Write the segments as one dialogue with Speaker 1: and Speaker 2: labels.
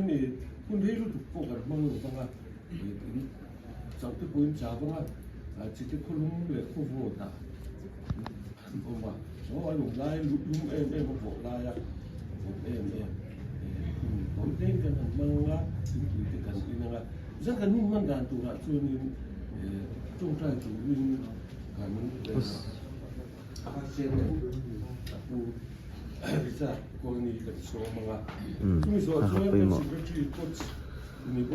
Speaker 1: 네, 군대로 듣고 가는 방으로 방아 정때 보임 자방아 지때 콜룸에 코보다 뭐마 저 아니 라이 룸에 뭐 라야 뭐에 본된 กัน망가 이렇게 간 이나가 잠깐 눈만 단도라 저는 좀 트라이 좀 가는 학생은 뭐 bisa koloni kat semua cuma soal secretary reports ini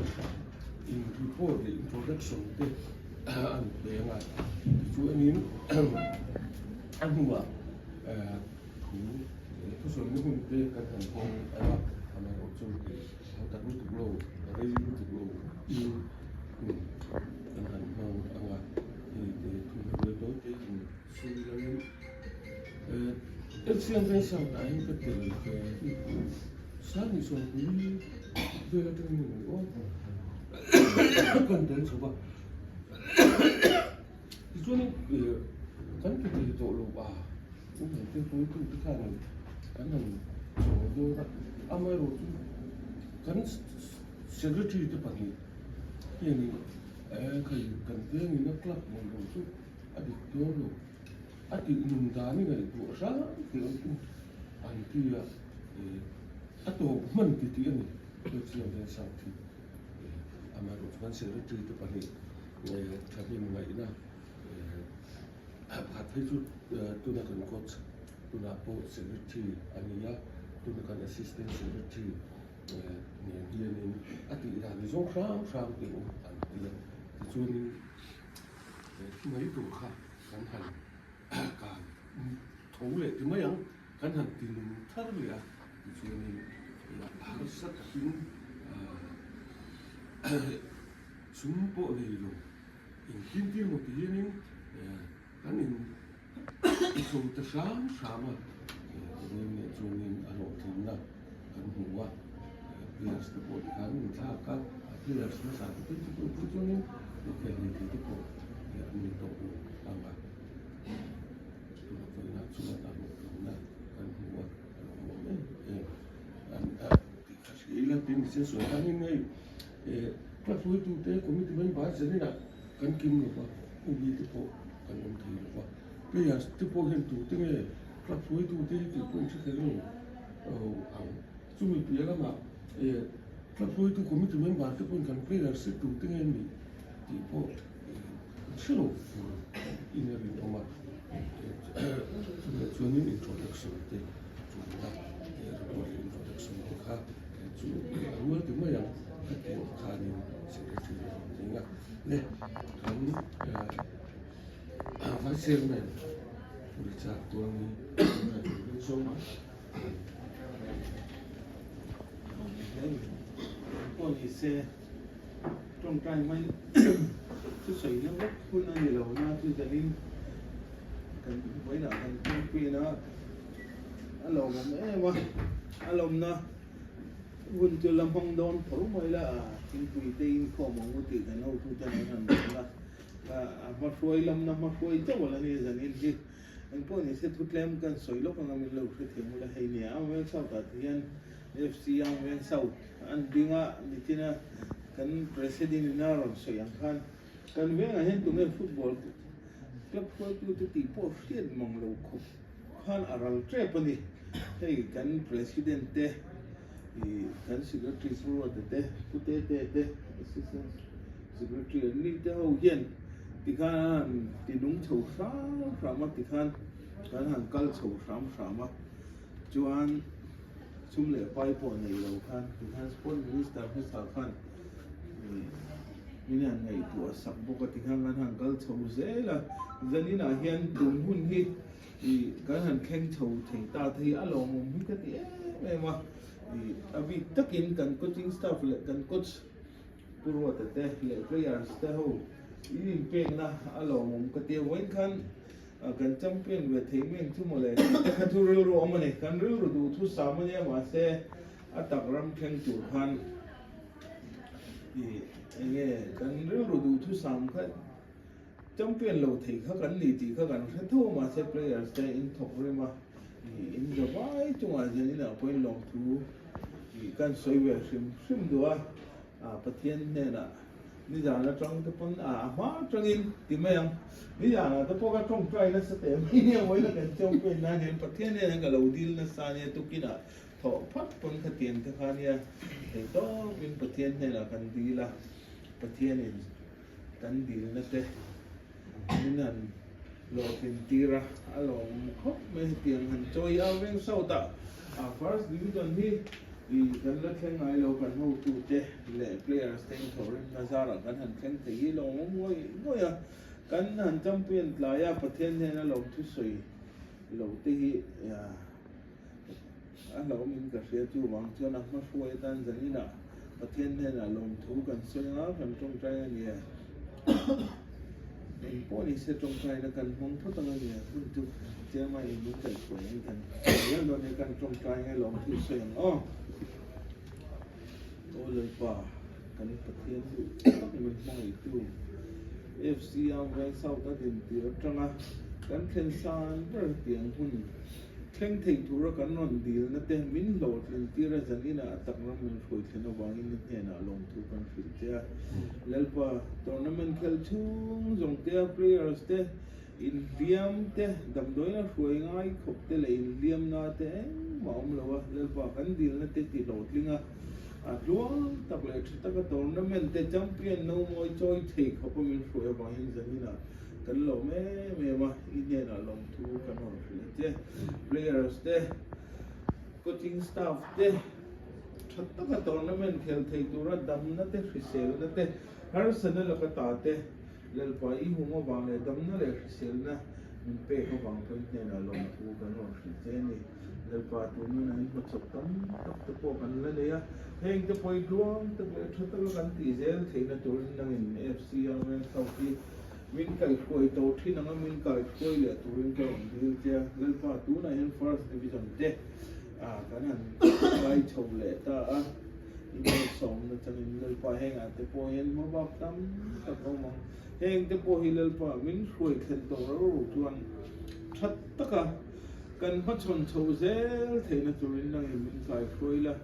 Speaker 1: in report the introduction ke an yang itu ini anua ku soal ni pun ke kan pun apa ama option ke tak untuk blow ready to blow in kan mau anga ini tu itu sudah eu tinha pensado ainda que sabe só que veio até mim quando ele soube isso nem kan kita itu lupa itu pun itu kan so amai rotu kan secretary itu pagi ini kan dia ni nak kelab mau tu adik dulu ati nundani ngai tu sa ti anti ya ato man ti ti ni to ti ya sa ti amaro kan se ri ti pa ni thabi ngai na hat pe tu na kan coach tu na po se ri ti ani ya tu na kan assistant se ri ti ni dia ni ati ida ni zong sa ti anti ya ti chu ni mai tu kha kan han cả thủ lệ thì mấy ông cẩn thận thì mình thất rồi à thì chuyện này là đã rất là xuống bộ này rồi in kim một tí nhưng cái này số ta sáng mà nên chuyện này anh nói thì là anh hùa bây giờ sẽ bộ cái mình thà các bây giờ sẽ làm cái chuyện này ok thì cái bộ mình tổ làm vậy cuma tahu karena kan buat ilah tim sesuai kan ini kelas itu teh komitmen bahas jadi nak kan kim lupa ubi itu po kan thầy lupa bây giờ itu po hentu teh kelas itu teh itu pun sekarang cuma dia lah mak kelas itu komitmen bahas itu pun kan bây giờ itu teh ini tipo seru ini rumah 저는 introduction 때 좋다. introduction 가 아무것도 뭐야 그때 가는 secretary 네 간 마시면 우리 작동이 좀
Speaker 2: policy trong trai mấy chứ sấy nó rất phun ăn nhiều na thì cho nên cần với là thành quy nó alo mà mẹ mà alo nó vun chưa làm phong đón thấu mới là chính quy tin có mong muốn tự cái nào thu cho nó thành là mà phơi làm nó mà phơi chắc là như thế này chứ anh có những sẽ thút lem cần sấy lúc mà mình lâu thì thêm là hay nhỉ mà sau cả thì anh FC ang men sau anh đi ngã đi trên kan president na ron so yang kan ve nga hen tume football club ko tu ti po fiet mong lo ko khan aral tre pani hey kan president te kan secretary for te te assistant secretary ni te ho yen ti khan ti dung chou sa ma ti khan kan han kal chou sa ma chuan sum le pai po nei lo khan ti khan sport minister he sa khanนี่ไงตัวสับปกติการหันกัลโชว์เซล่ะจะนี่นะเฮียนดุนหุ่นที่การหันแข่งโชว์ถึงตาที่อารมณ์มันก็ตีไม่มาอภิตะกินกันก็จริงสตาฟเลยกันก็ปรวดแต่เลยก็อยากสตาร์อีนเป็นนะอารมณ์มันก็ตีไว้กันกันจำเป็นเวทีเมืองชั่วโมงเลยแต่การทุเรียนรู้มันเนี่ยการเรียนรู้ดูทุกสามเนี่ยมาเซอัตรำแข่งจุดพันกันเรื่องรูดูทุสามขั้นจำเป็นเราถี่เขากันหลีจีเขากันแค่ทั่วมาเซฟเลยแต่อินทอกเลยมาอินจะไว้จังหวะนี้นะไปลองทู กันสวยเวชิมดูว่าประเทศเนี่ยนะนี่อย่างนั้นจังทุกคนมาจังอินที่ไม่ยังนี่อย่างนั้นทุกคนก็ต้องใจนะสเต็มนี่ไว้แล้วกันจงเป็นนะเห็นประเทศเนี่ยก็เราดีลนะสาเนี่ยตุกินะถอพัดคนขัดเตียนที่เขาเนี่ยแต่ต้องเป็นประเทศเนี่ยละกันดีละประเทศเนี่ยกันดีนะเต้นี่นั่นเราเป็นตีระเราเขาไม่เตียงหันจอยเอาเรื่องเศร้าตาfirst division ที่กันละแข่งไงเรากันหูตูเจเล่ players เต็งถอดนาซาร์กันหันแข่งตีเราง่วยกันหันจำเป็นหลายประเทศเนี่ยนะเราทุสวยเราตีเรามีกระเสียจู่บางเจ้านักมาช่วยตันจะนี่นะประเทศเนี่ยนะลงทุนกันสวยงามกันตรงใจเนี่ยเป็นพวกนี้เสียตรงใจแล้วกันมองทุกตรงเนี่ยคุณจุดเจ้าไม่รู้ใจสวยกันแล้วเราในการตรงใจให้ลงทุนสวยโตเลยป่ากันประเทศอยู่มันมองอีกดูFC เอาไว้เศร้าก็เด่นเดียวจังกันเข็นซานเรื่องเตียงหุ่นแข่งถึงธุรกันนอนดีนะแต่มินโหลดเรื่องที่เราจะนี่นะตักน้ำมันช่วยเช่นวางอินเนี่ยนะลงทุนกันฟิลเจ้าแล้วป่าตอนนั้นมันเคลชุ่มส่งเตี้ยเพลย์สเต้อินเดียมเต้ดำด้วยนะช่วยง่ายขบเต้เลยอินเดียมนะเต้หมอมเลยวะแล้วป่ากันดีนะเต้ติดโหลดลิงอ่ะล้วงตักเลยตักตอนนั้นมันเต้จำเป็นน้องมวยจอยเทคเขาก็มีช่วยวางอินจะนี่นะกันเราไม่มาอินเนี่ยนะลงทุนกันหมดเลยเจ้ players เต้ coaching staff เต้ชัดตั้งแต่ตอนนั้นมันเทลเทตัวระดับนั้นเต้ฟิเซลนั่นเต้ฮาร์สันนั่นแหละก็ตาเต้เล่นไปอีหัวบางเลยดับนั่นแหละฟิเซลนะมันเป๊ะเขาบางคนเนี่ยนะลงทุนกันหมดเลยเจ้นี่เล่นไปตัวนั้นให้มันสุดตั้งตะโกกันเลยเนี่ยเฮงตะโพยดวงตะโพยชัดตั้งกันตีเซลเทนะตัวนั้นนั่งใน FC เอาไว้เข้าที่มินไก่ช่วยโตที่นั่งมินไก่ช่วยเหลือตัวเองก็ดีเจ้าเล่นฟ้าตัวไหนเห็น first division เจ้กันนั้นไก่ชมเลยแต่อีกสองนั่นจะเล่นฟ้าแห้งแต่พอเห็นมาบอกตั้มแต่ก็มองแห้งแต่พอเห็นเล่นฟ้ามินช่วยเข็นตัวเราชวนชัดตะกันพัชนโชว์เซลเทนตัวเองนั่งมินไก่ช่วยละ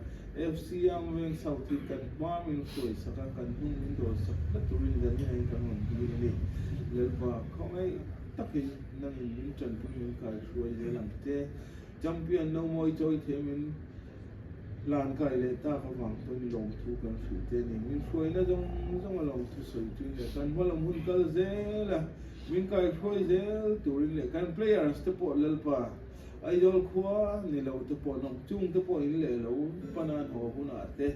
Speaker 2: FC ยังเวงเสาที่กันว่ามินช่วยสักกันหุ่นมินโดนสักตัวเองจะนี่ให้กันหุ่นดีนี่เล่นว่าเขาไม่ตักกินนั่งมินจนพุ่งมินกายช่วยเรื่องเจ้จำเป็นน้องมวยจอยเทมินลานกายเลยตาเขาฟังต้องลงทุกกันสุดเจนี่มินช่วยนะต้องมาลงทุกสุดจริงเลยกันว่าลงหุ่นก็เจ้ละมินกายช่วยเจ้ตัวเองเลยกัน players ที่ปวดเล่นป่าไอ้ดอลขวานี่เราที่ปวดน้องจุ้งที่ปวดนี่เลยเราปนานหัวหุ่นอาเต้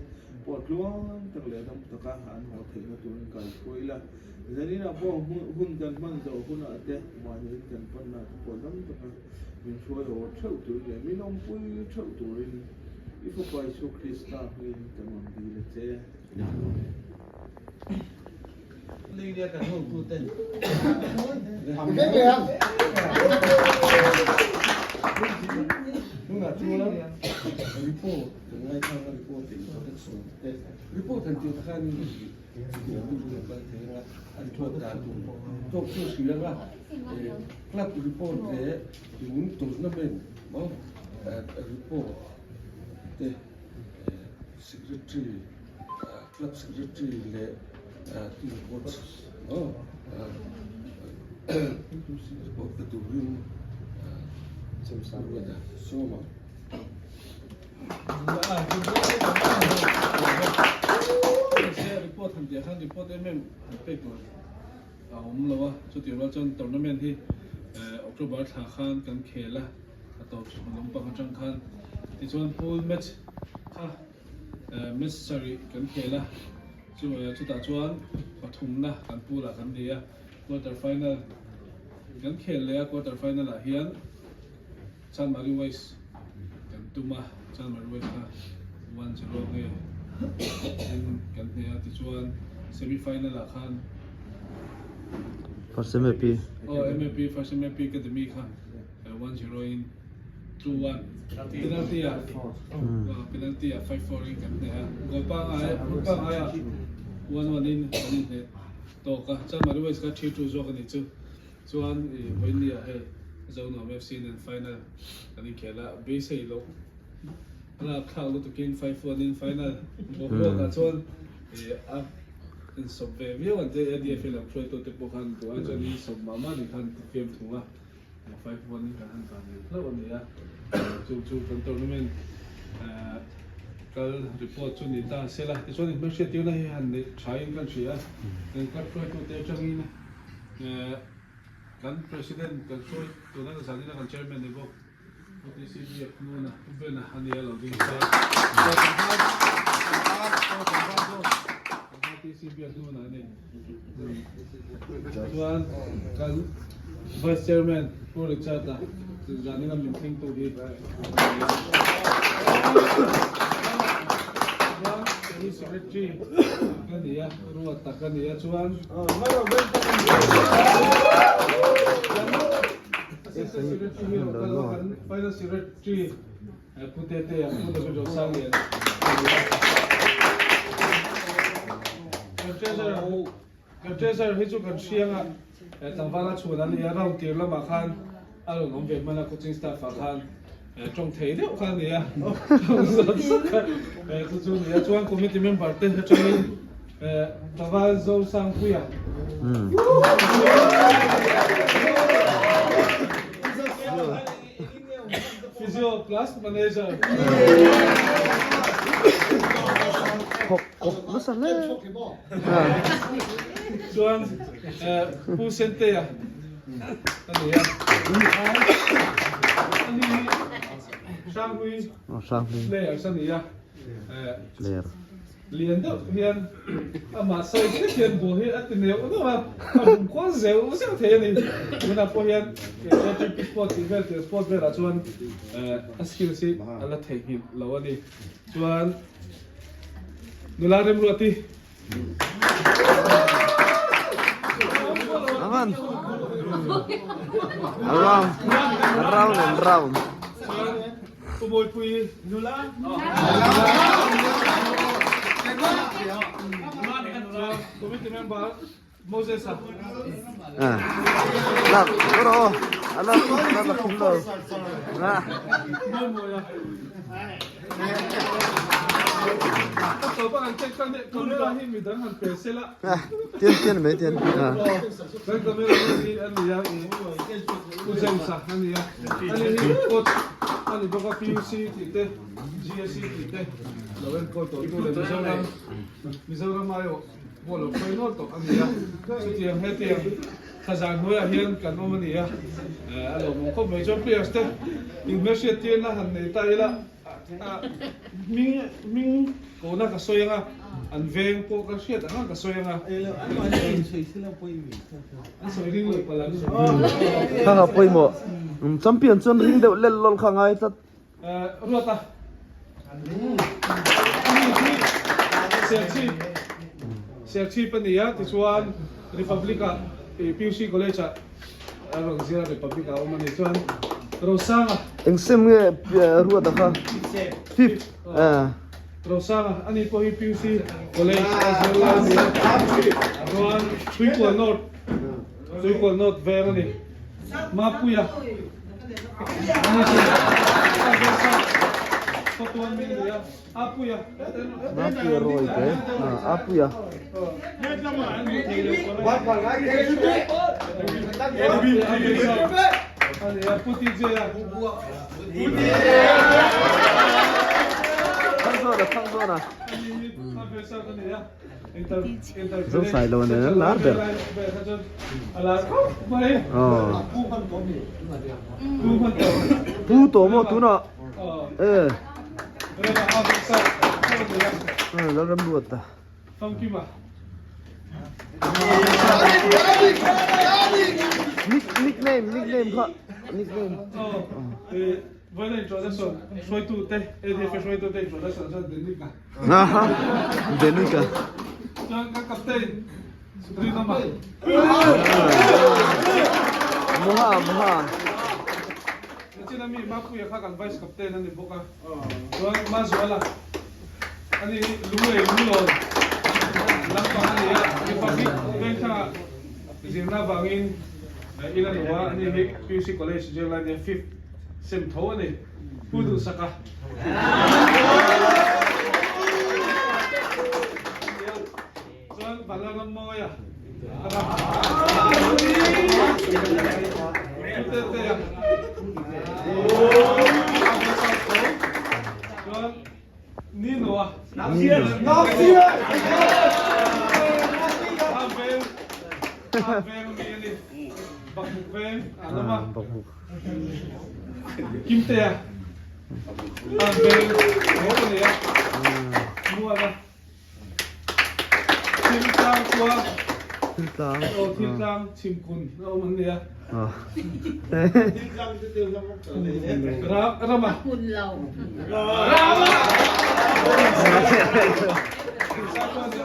Speaker 2: ปวดล้วงตั้งเลยต้องตะการหันหัวเทนะตัวเองกายช่วยละจะนี่นะพวกหุ่นกันมันจะหุ่นอาเต้มาเห็นกันปนานปวดต้องตะการมินช่วยหัวเช่าตัวเองมินน้องปุ้ยเช่าตัวเองอีพวกไปสุคริสต์มินกันมันดีเลยเจ้นี่เรียกกันหุ่นพูดเต้น
Speaker 3: ทำได้เลยครับ
Speaker 1: นู่นน่ะจูแล้วริโป้ถึงไงทางริโป้ถึงเขาได้ส่งแต่ริโป้ทันทีท่านเดี๋ยวดูแบบว่าถึงว่าอันโทษการดูโทษผู้เสียว่าคลับริโป้เนี่ยถึงตัวนั้นเป็นมั้งริโป้เด็ก secretary คลับ secretary เลยที่โค้ชบอกกระตุ้นเรื่องsemsaruada soma
Speaker 4: report ทำเดี๋ยวข้าง report ได้ไม่ไปก่อนผมเราว่าจุดเดียวเราจนตอนนั้นเป็นที่October ทางข้างกันเคละต่อมันลงปังจังข้างที่ส่วนพูด match ค่ะmatch sorry กันเคละจุดตาจวนปฐุมนะกันพูดละกันเดีย quarter final กันเคเลย quarter final ละเฮียนชันมาริเวสกันตุมาชันมาริเวสนะวันจะลงเองกันเนี่ยที่ชวนเซมิไฟนัลละคัน
Speaker 3: First MVP
Speaker 4: MVP first MVP ก็จะมีค่ะวันจะลง2-1 penalty อ่ะpenalty อ่ะ5-4กันเนี่ยกอปังอ่ะวันนี้เนี่ยโตกันชันมาริเวสก็3-2จอกันอีกจู่ส่วนวันนี้เฮ้ยZone of FC in final อันนี้แค่ละเบสให้ลง là khảo lúc kiến final in final bộ phim cả chọn in sập về biết vấn đề đi phim làm chơi tôi tiếp bộ khăn tôi cho đi sập mà đi khăn phim thua final in khăn khăn lâu vấn đề chú phần tournament cái report cho người ta sẽ là cho nên mới sẽ tiêu này hành để trái cái chuyện nên các chơi tôi tiếp trong in kan president kan choi to na sa ni na kan chairman ni bo OTCB no na be na hania lo ding sa OTCB no na ni tuan kan vice chairman for the chata jani na meeting to hi ni secretary kan dia ruat takan dia tuan final secretary putete ya puto ko josang yan Treasure hisu kan sianga tangwala chuan ni arau tir lama khan alo nom ve mana coaching staff khan trong thei deuh khan ni a chu chu ni chuan committee member te choi tangwal zo sang puya Physio plus manager.
Speaker 5: Kok masalah.
Speaker 4: Chuan pu sente ya. Ani ya. Ani Shangui.
Speaker 5: Oh, Shangui.
Speaker 4: Player sani ya.
Speaker 5: Player.
Speaker 4: Liền đó hiền mà soi cái hiền của hiền thì nếu nó mà không có dẻo nó sẽ thế này nên là hiền cái sport event cái sport về là chuan skill si là thể hiện lâu đi chuan nula rem ruati
Speaker 5: Aman. Round.
Speaker 4: Pumoi pui nula committee member Moses
Speaker 5: Lah, bro. Alah, pindah. Nah.
Speaker 4: Tôi bạn check con đấy, camera hi mình đang hành phe là.
Speaker 5: Tiền mấy tiền.
Speaker 4: Cái camera hi anh ya, tôi xem sa anh ya. Anh hi coach, anh bóc PUC thì thế, GSC thì thế. Rồi bên coi tôi là Mizoram ayo, bộ lo final to anh ya. Sự tiền hết tiền. Khazan hoya hiền kan mo ni ya. Alo mo ko major players te. University tiền na han nei tai la. Ming ko na ka soyanga an veng po ka siat an ka soyanga an soy ring lo pala
Speaker 5: Kang apoi mo. Champion chon ring deuh lel lol khangai tat.
Speaker 4: Ruata Serchi pania ti chuan Republica PUC College arong zira Republica o mani chuan Rosanga
Speaker 5: Engsim nge ruat kha. Fifth.
Speaker 4: Rosanga ani po hi PUC College Azerland chuan Suikwal North Verani Mapuya Sotuan Mindia Apuya
Speaker 5: Mapuya roi ke. Apuya.
Speaker 4: Puti Jaya
Speaker 5: Thang zona. Zo sai lo ne lar der. Oh. Pu to mo tu na. Lo ram luat ta. Nickname kha. Nickname.
Speaker 4: Với lại introduction, xoay tu tê, EDF xoay tu tê introduction cho Denica.
Speaker 5: Denica.
Speaker 4: Cho các captain, Rino mà.
Speaker 5: Moha.
Speaker 4: Nanti nami mapu ya kakak vice captain nanti boka. Tuan Mazuala, ani lulo, lapangan ya, Republic, mereka zina bangin, ilan dua, ani PUC College jalan dia 5th sem thau ani pudu saka ส่วนบัลลังก์มอยอ่ะเตะส่วนนี่หนูอ่ะน้ำเสียAvem ini, bakuvem, alama. Kimte ya? Avem, apa ni ya? Muara. Timtang tua.
Speaker 5: Timtang.
Speaker 4: Oh, timtang, timkun. Oh, mana ya? Rama.
Speaker 6: คุณเรา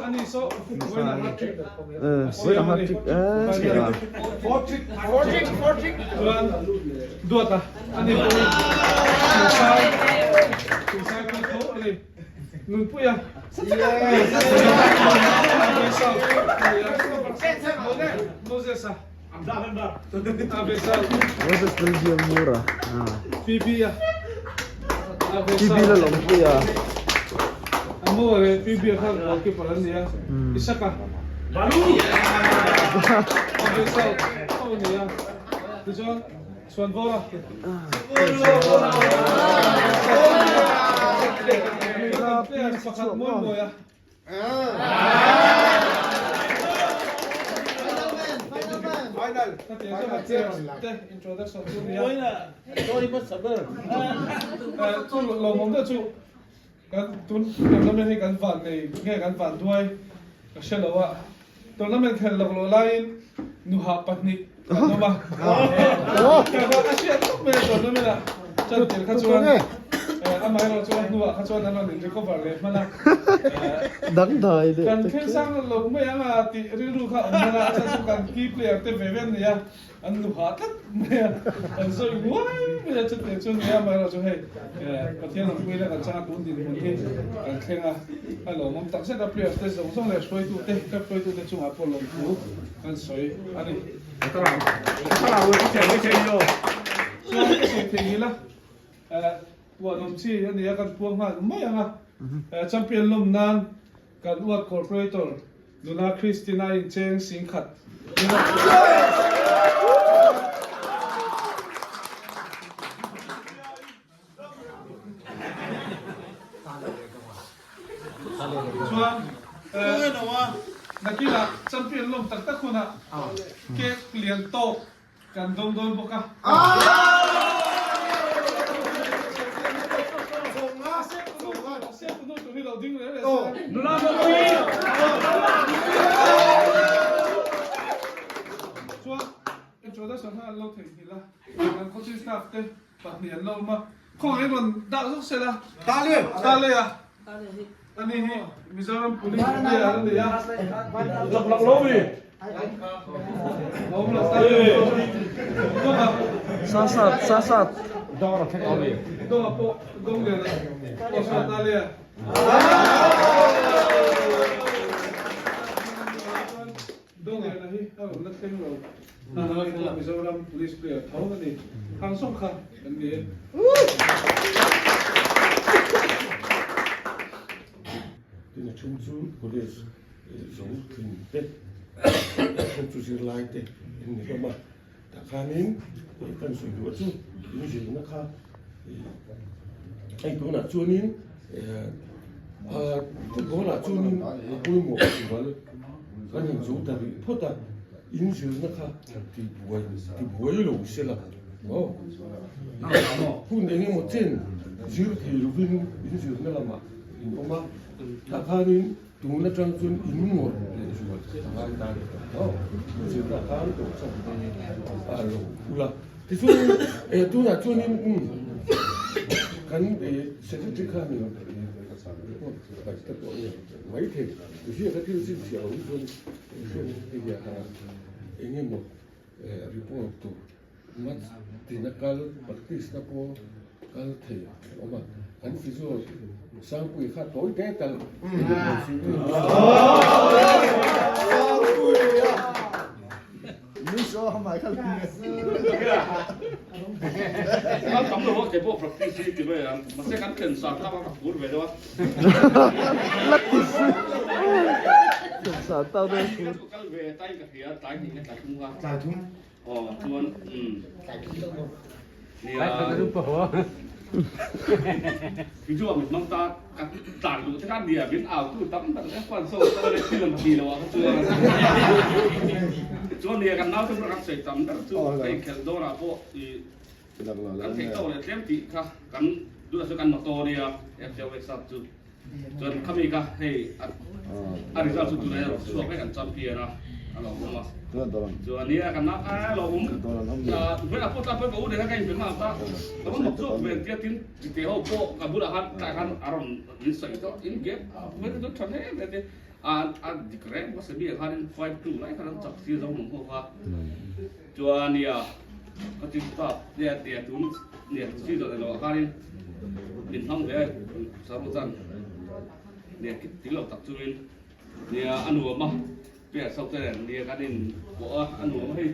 Speaker 4: Ani so, buena hat-trick.
Speaker 5: Hat-trick.
Speaker 3: Fortrick.
Speaker 4: Dua ta. Ani po. Susah ko to, ani. Nun po ya. Moses ah. Abesal.
Speaker 5: Moses Belgium murah.
Speaker 4: Pipi ya.
Speaker 5: Pipi lah lompu ya.
Speaker 4: Amo re pipi kan oke palan ya. Isa ka. Baru. Abesal. Oh ni ya. Tujuan Swan bola. Pakat mo ya.
Speaker 3: Final.
Speaker 4: Introduction tu ni ya. Tu lo mong tu kan tu tournament ni kan van ni nge kan van tuai ka shelo wa tournament khel lo lain nu ha patni no ma ka ba asia tu me tournament la chan tel kha chuan amai lo chuan nu kha chuan nan ni recover le mala
Speaker 5: Dang dai de.
Speaker 4: kan khen sang lo me anga ti ri ru kha mala cha su kan ki player te veven ni ya an nu ha tak me an so wai me cha te chuan ya mai lo chu he pathian ang pui la kan cha kun din mun he kan khenga alo mom tak se da player te song song le soi tu te ka soi tu te chung a polong tu kan soi ani
Speaker 2: Tara wo ti se ke yo.
Speaker 4: so se te ni la wa nom chi ani ya kan puang ma mai anga champion lom nan kan uat corporator Luna Christina in Cheng Singkhat chuan nakila champion lom tak tak khuna ke lian to kan dong dong boka se no tu ni lo ding le Luna chuan introduction ha lo thei hi la kan coaching staff te pahnian lo ma khong ai ron da sok se la ta le ya ani hi Mizoram police ne ya ne ya lak lo wi om la ta to ba
Speaker 5: Sasat.
Speaker 4: to po dong le o sa ta le ya dong le na hi ha la teng lo na na Mizoram police player thau ni hang sok kha an ni
Speaker 1: Την τσουμτσού, χωρίς ζωή, την πέτ, τσουμτσού σιρλάιτε, είναι κόμμα. Τα κάνουν, kan su du chu ni ji na kha ai ko na chu ni ko na chu ni ko mo chi wal kan ni zu ta ri phota in ji na kha ti buai lo se la oh kun ni mo chen ji ti lu vin in ji na la ma in ko ma ta kha ni tu na chang chun in mo le ju wal ta ta oh ji ta kha to cha ta lo ula thì chú tu là chú nên cắn để sẽ thích thích hơn nữa phải tất cả mấy thì từ khi các tiêu xin chiều luôn bây giờ anh em một report to mắt thì nó cao bật cái snap cao thì ông mà anh ví dụ sang quỷ khác tối té tầng
Speaker 3: Miss oh my god.
Speaker 7: Nó cắm đồ cái bộ practice thì vậy à, mà sẽ cắm
Speaker 6: ken sa ka ba pur ve do
Speaker 5: lắc thì sư sao tao đây
Speaker 6: kal ve tai ka hia tai ni ka thung wa
Speaker 3: สาธุ
Speaker 6: chuan ni ví dụ mình mong ta các tản đủ các địa biến ảo tu tắm tận các quan sâu ta lên film gì đâu không chưa cho nên cái nào cũng các sợi tắm các tu cái kiểu đó là bộ thì cái thể tàu này thêm tí cả cái đúng là số cái motor đi à em sẽ về sát tu cho nên kami cả hey ada result tu này số cái kan champion à alo kuma cho nên cái nào à lo với là phụ ta phải bảo để cái việc nào taแต่ว่าหมดทุกเวรที่ทิ้งจิตเดียวพวกกับบุรุษแต่การอารมณ์นิสัยก็อินเก็บเวลาทุกท่านเนี่ยดิกเรนว่าเสียบีการไฟตู้ไรการจับซีเราหนุ่มพวกว่าจวนเนี่ยก็จิตตาเนี่ยตุ้มเนี่ยซีเราเนี่ยการดินท้องเลยสารุจันเนี่ยคิดที่เราตัดจุลินเนี่ยอันหัวมาเปลี่ยนสับเปลี่ยนเนี่ยการดินบอกอันหัวมาให้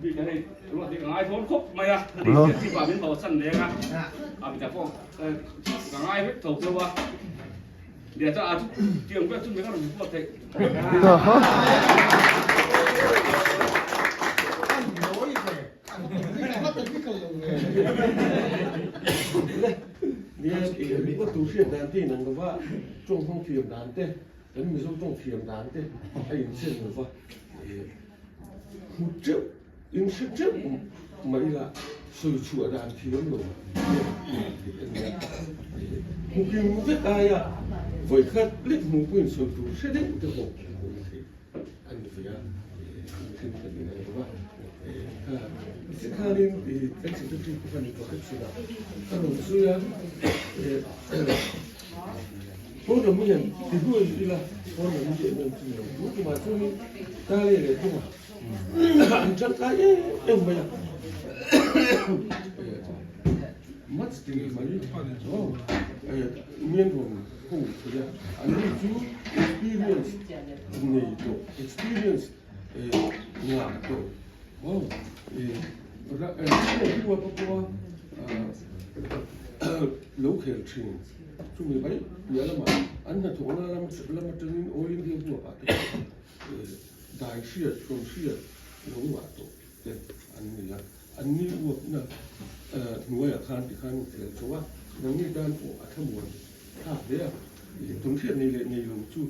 Speaker 6: vì cái này đúng là cái ai thốn khúc mày à đi thì vào bên bầu sân đấy à mình chả có cái ai biết thầu tiêu à để cho trường biết chúng mình có được một thầy
Speaker 1: เนี่ยมีก็ตู้เสียงดังที่นั่นก็ว่าจงห้องเสียงดังเต้แล้วมีจงเสียงดังเต้ไอ้เสียงว่าหุ่นเจ้า因是这没了，所以出来听了，我跟我这大呀，为看历史本身都是的，这个อันนี้คือคือเป็นยังไงว่าสิคารินเป็นสิ่งที่ผู้คนก็คิดสุดถ้าเราซื้อพวกเราไม่เห็นที่ดูอีละพวกเราไม่เห็นมันจริงพวกมาช่วงนี้ตาเลยเลยพวกจังกายเอ็มไปอ่ะมัดสติมาอยู่โอ้เมียนผมผู้ที่อันนี้คือ experience นี่ตัว experience งานตัวโอ้แล้วที่ว่าพวกlocal train ช่วงนี้ไปเดี๋ยวละมาอันนั้นถูกแล้วมาจนโอ้ยที่พวกอ่ะได้เสียตรงเสียรู้ว่าตัวเด็กอันนี้พวกน่ะหน่วยอาคารที่ข้างเฉว่านังนี้ด้านพวกอัฐมวลถ้าเดี๋ยวตรงเทียนในหลวงจู่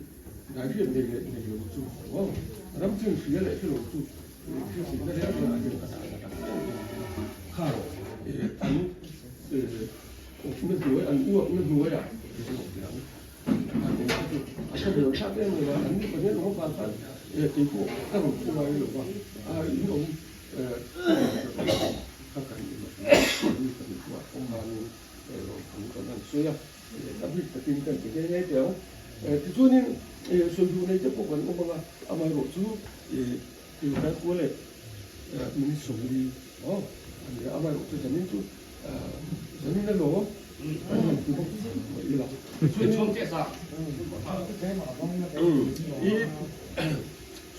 Speaker 1: ได้เทียนในหลวงจู่ว้าวน้ำจึงเสียเลยที่หลวงจู่ที่สิ่งนั้นแล้วก็อาจจะกระจายข้าวอันไม่หน่วยอันอ้วกไม่หน่วยอ่ะอันนี้เดี๋ยวชาติเนี่ยเลยอันนี้ประเด็นของการพันตีพวกตั้งผู้ไว้หรือว่าอีกองข้ากันอยู่นี่เป็นว่าองค์การเราทำกันนั่นเสียแต่พิจารณากันเป็นยังไงเดี๋ยวที่ช่วงนี้ส่วนอยู่ในเจ้าพวกมันองค์การเอามาหลบสู้ที่ได้กู้เลยมินิสงดีอ๋ออันนี้เอามาหลบสู้แต่นี่สู้แต่นี่นั่นหรออันนี้คือพวกอีหลัก
Speaker 6: ช่วงเจ็ดสัป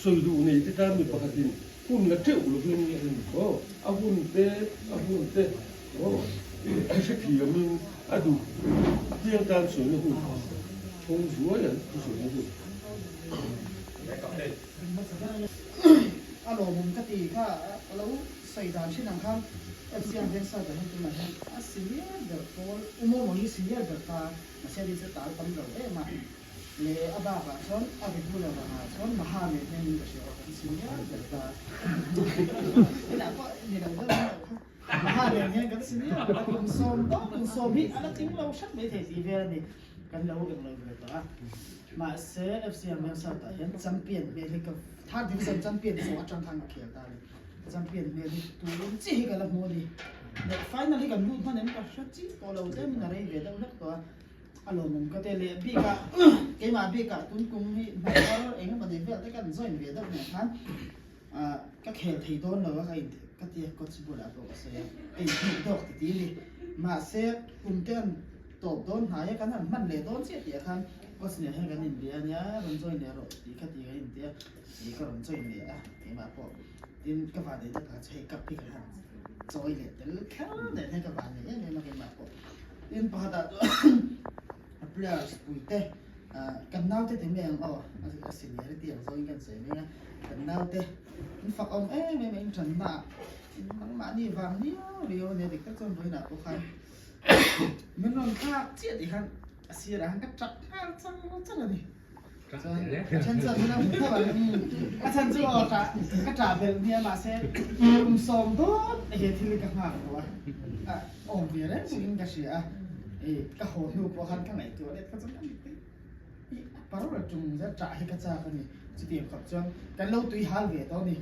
Speaker 1: 所以说呢，这咱们不还得混个走路跟你哦，混的，哦，还是皮们都简单说的混，从所人不说的混。
Speaker 7: อารมณ์ปกติก็เราใส่ดาวเช่นนั้นครับเสียงเพลงสัตว์แบบนี้มันเสียเดี๋ยวพออุโมงค์นี้เสียเดี๋ยวก็มาเสียดีสตาร์ตั้งเราได้มาเลยอาบ้าก็ชนอาบิบุลามาชนมหาเมฆนี่ก็เสียเสียเดี๋ยวก็แล้วก็นี่เราก็มหาเมฆนี่ก็เสียแล้วคุณสมต้องคุณสมพี่อะไรจริงเราชัดไม่เท่สีเวรนี่กันเราเป็นเราเลยตัวมาเสียเสียงเพลงสัตว์เห็นจำเปลี่ยนเมฆก็ถ้าดิฉันจำเปลี่ยนสวัสดิ์จังทางเขียนได้จำเปลี่ยนเมฆตัวลุ้นจี้กันละโมดีแต่ไฟนั่นที่กันลุ้นมันเนี่ยมันก็ชัดจี้ตัวเราจะมีอะไรเวทเราตัวอารมณ์มันก็เตะเลยพี่ก็เกี่ยมาพี่ก็ตุ้นกุ้งนี่แบบว่าเองมันเดี๋ยวได้กันส่วนเวทเนี่ยครับก็เขียนที่ต้นเราก็ใครก็เตี้ยก็สิบุระตัวเสียไอ้ที่ดอกที่ดีมาเสียกลุ่มเต้นตบต้นหายกันนั่นมันเลยต้นเสียเดียครับก็เสนอให้กันอินเดียเนี่ยมันส่วนเดียร์ดีก็ดีกันอินเดียดีก็มันส่วนเดียร์เกี่ยมาพอทีนก็ฝ่ายเดียร์ก็ใช้กับพี่กันส่วนเดียร์แต่แค่เดียร์ให้กับฝ่ายเนี่ยมาเกี่ยมาพอ tin pa da players puite kan nau te te meng seniority ang zoin kan se ne kan nau te in fa om me in chan na mang ma ni wang ni rio ne dik ta chon voi na ko khai men non kha chia ti khan asia ra han ka chak ha chang ni chân chân nó cũng các bạn chân chưa cả trả về nhà mà sẽ sòng tốt để thì các hàng của ổn việc đấy cũng cái gì cái hồ hiệu của hắn cái nàyตัวđấy cái giống như bảo là chúng sẽ trả hay cái gì cái này chỉ tiền khắp chân cái lâu tùy hal về đó này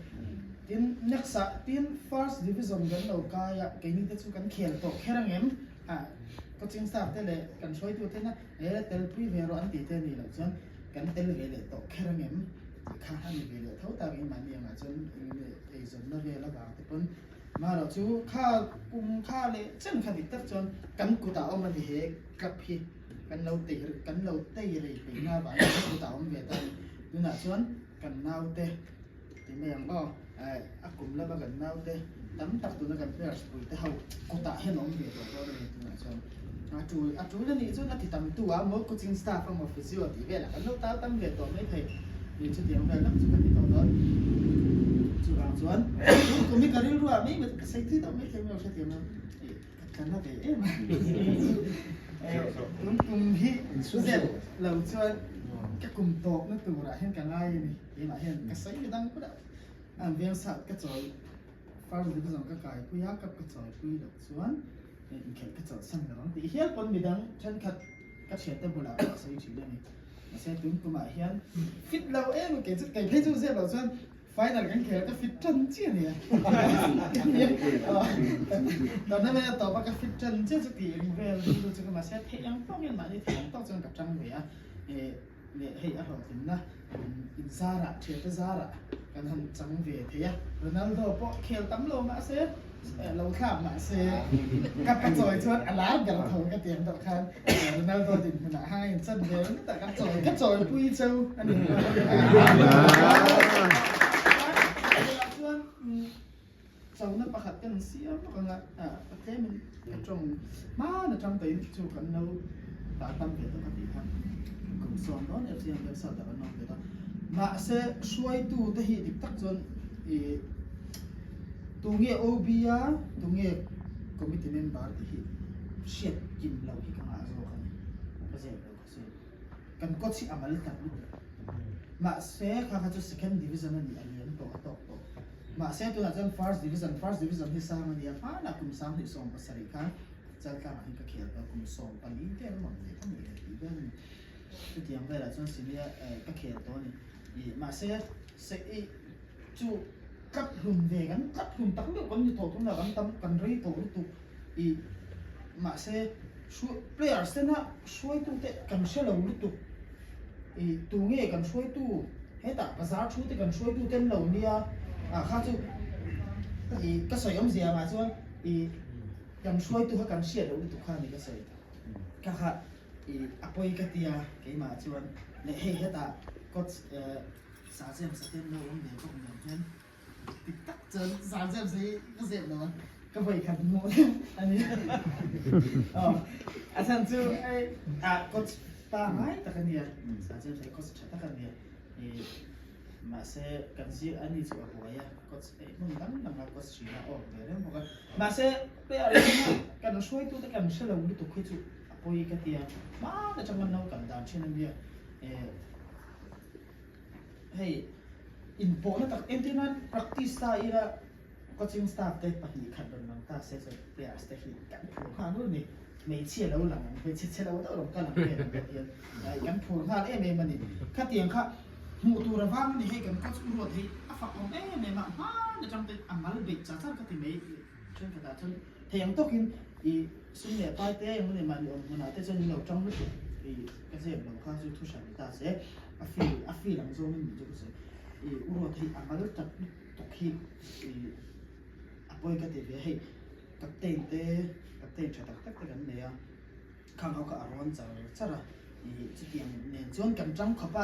Speaker 7: tiền next tiền first division cái lâu cái này thì chúng cái khéo tổ khéo rằng em có chính xác thế này cần soi tiêu thế na để tel pre về rồi anh tỷ thế này là chânกันเตลเวเลตแค่เงี้ยข้าหันเวเลเท่าตาเองมันยังจนไอ้จนนั่นเวลาบางแต่ปนมาเราจูข้ากุมข้าเลยเช่นข้าติดตัดจนกันกูตาเอามันเหกับพี่กันเราเตะเลยไปหน้าบ้านกูตาเอาเวตันดูน่ะชวนกันนาวเตะที่ไม่ยังก็อากุมแล้วมากันนาวเตะตั้มตักตัวนั้นกันเพื่อสปุยแต่เขากูตาให้น้องเวตัวก็เลยดูน่ะชวนอาจูนั่นนี่จนอาทิตย์ตั้มตัวมดกูจิงสตาร์ฟมาฟิสิโอที่เวลากันเราตาตั้มเวตัวไม่เคยมีชุดเดียวกันแล้วจุกันที่ต่อต้นจุกันชวนกูไม่กระดิ่งรู้ไม่เหมือนใส่ที่ต่อไม่เคยมีชุดเดียวนะกันน่าเอ๋มันกุมที่เสร็จเราชวนก็กุมโตนั่นตัวละเห็นกันไล่นี่มาเห็นก็ใส่ไม่ดังก็ได้เวียงสัตว์ก็จอยฟ้าหรือก็จอยก็ไก่กุยากับก็จอยกุยดอกชวนอีกแค่ก็จอดสั่งแล้วตีเฮียคนมีดังฉันคัดก็เฉียดแต่โบราณก็ใส่ชิ้นนี้มาเสียตุ้มก็มาเฮียฟิตเรามันเกิดจะไก่เพชรเสียเราส่วนไฟนั่นกันแค่ก็ฟิตจันเจียเนี่ยตอนนั้นแม่ตอบว่าก็ฟิตจันเจียจะตีเวลดูจะก็มาเสียเทียงต้องเงินมาที่เทียงต้องจนกับจังเวียเนี่ยให้อร่อยถึงนะอินซาระเชียร์ซาระกันทำจังเวียเทียโรนัลโดพอเคลตั้มโลมาเสียเราข้ามมาเสียกับกระจอยชวนอะไรกันเราถงกระเตียงต่อคันนั่นตัวดินมันให้เส้นเดียวแต่กระจอยปุ้ยเจ้าอันนี้ชวนเจ้านั่นประคัดกันเสียเพราะงั้นประเทศมันจงมาในจังตีจูกันเราตาตั้มเกิดปกติครับกลุ่มส่วนน้องเนี่ยเสียงเรื่องสาวแต่ว่าน้องเกิดมาเสียช่วยตู้ที่ดิบตักจนตัวเงี้ยโอบีอาตัวเงี้ยคอมมิชเมนต์บาร์ที่เช็ดกินเราที่ข้างอาโซกันก็เสียเราก็เสียกันก็สิอามัลกันมาเสียข้าพเจ้า second division นี่อันนี้ตัวมาเสียตัวนั้น first division ที่สร้างมันเนี่ยฟ้าหนักคุมสร้างที่ส่งภาษาอีกครั้งจะกลายเป็นกระเขียนแล้วคุมส่งปันนี้เท่านั้นเลยทั้งหมดเลยที่เป็นที่เตรียมไว้แล้วจนสิ่งนี้กระเขียนตัวนี้มาเสียจู่cắt hùm về gắn cắt hùm tắm được con như thổ cũng là gắn tắm cần rây thổ lúc tục thì mà sẽ player sẽ na xuôi tu tệ cần sẽ lâu lúc tục thì tu nghe cần xuôi tu hết tạ và giá chú thì cần xuôi tu tên lâu đi khác chú thì cái sợi ống gì mà chú thì cần xuôi tu hay cần sẽ lâu lúc tục khác thì cái sợi các hạt thì apoi cái tia cái mà chú này hết tạ có giá xem sẽ tên lâu lắm để có nhiều hơnติดตักเจอสามเจ็บสิก็เจ็บเนาะก็ไปขัดโม่อันนี้อาจารย์จูไอ้ก็ตาไม้ตะกันเนี่ยสามเจ็บสิก็ชัดตะกันเนี่ยมาเสกันสิอันนี้จูหัวyaก็มึงตั้งนำมาก็สีน่าออกเลยนะบอกว่ามาเสไปอะไรกันช่วยตัวแต่กันเชื่อเราดูตัวคุยจูพอยกันเดียมาแต่จังมันเรากันดานเช่นนั้นเนี่ยให้อินโฟนั่นแต่เอ็นที่นั่น practice ตาอีละก็จริง staff ได้ปฏิขัดบนตาเสียสุดเปลี่ยนสเตชิกันผูกขานู่นนี่ไม่เชี่ยแล้วหลังไม่เชี่ยแล้วต้องหลงกันหลังเปลี่ยนแบบนี้กันผูกขาเอ็มเอ็มมันนี่ข้าเตียงข้าหมู่ตัวระวังนี่ให้กันก็สู้รถที่ฝักของเอ็มเอ็มมาจะจำเป็นอามาลเบ็ดจ้าจ้าก็ที่ไม่เช่นกระดาษเช่นเทียงต้องกินอีซึ่งเนี่ยใต้เตียงมันเนี่ยมันมันอาจจะจนเราจังไม่ถูกอีก็เสียเราข้าสู้ทุกอย่างตาเสียอาฟีหลังโซนมันจะก็เสียอุรที่อามาลุจับตกขีอาป่วยก็เดี๋ยวให้กับเต้นชะตักกันเนี่ยข้างเขาก็อารมณ์จะระจุดยังเนี่ยจนกันจังขบะ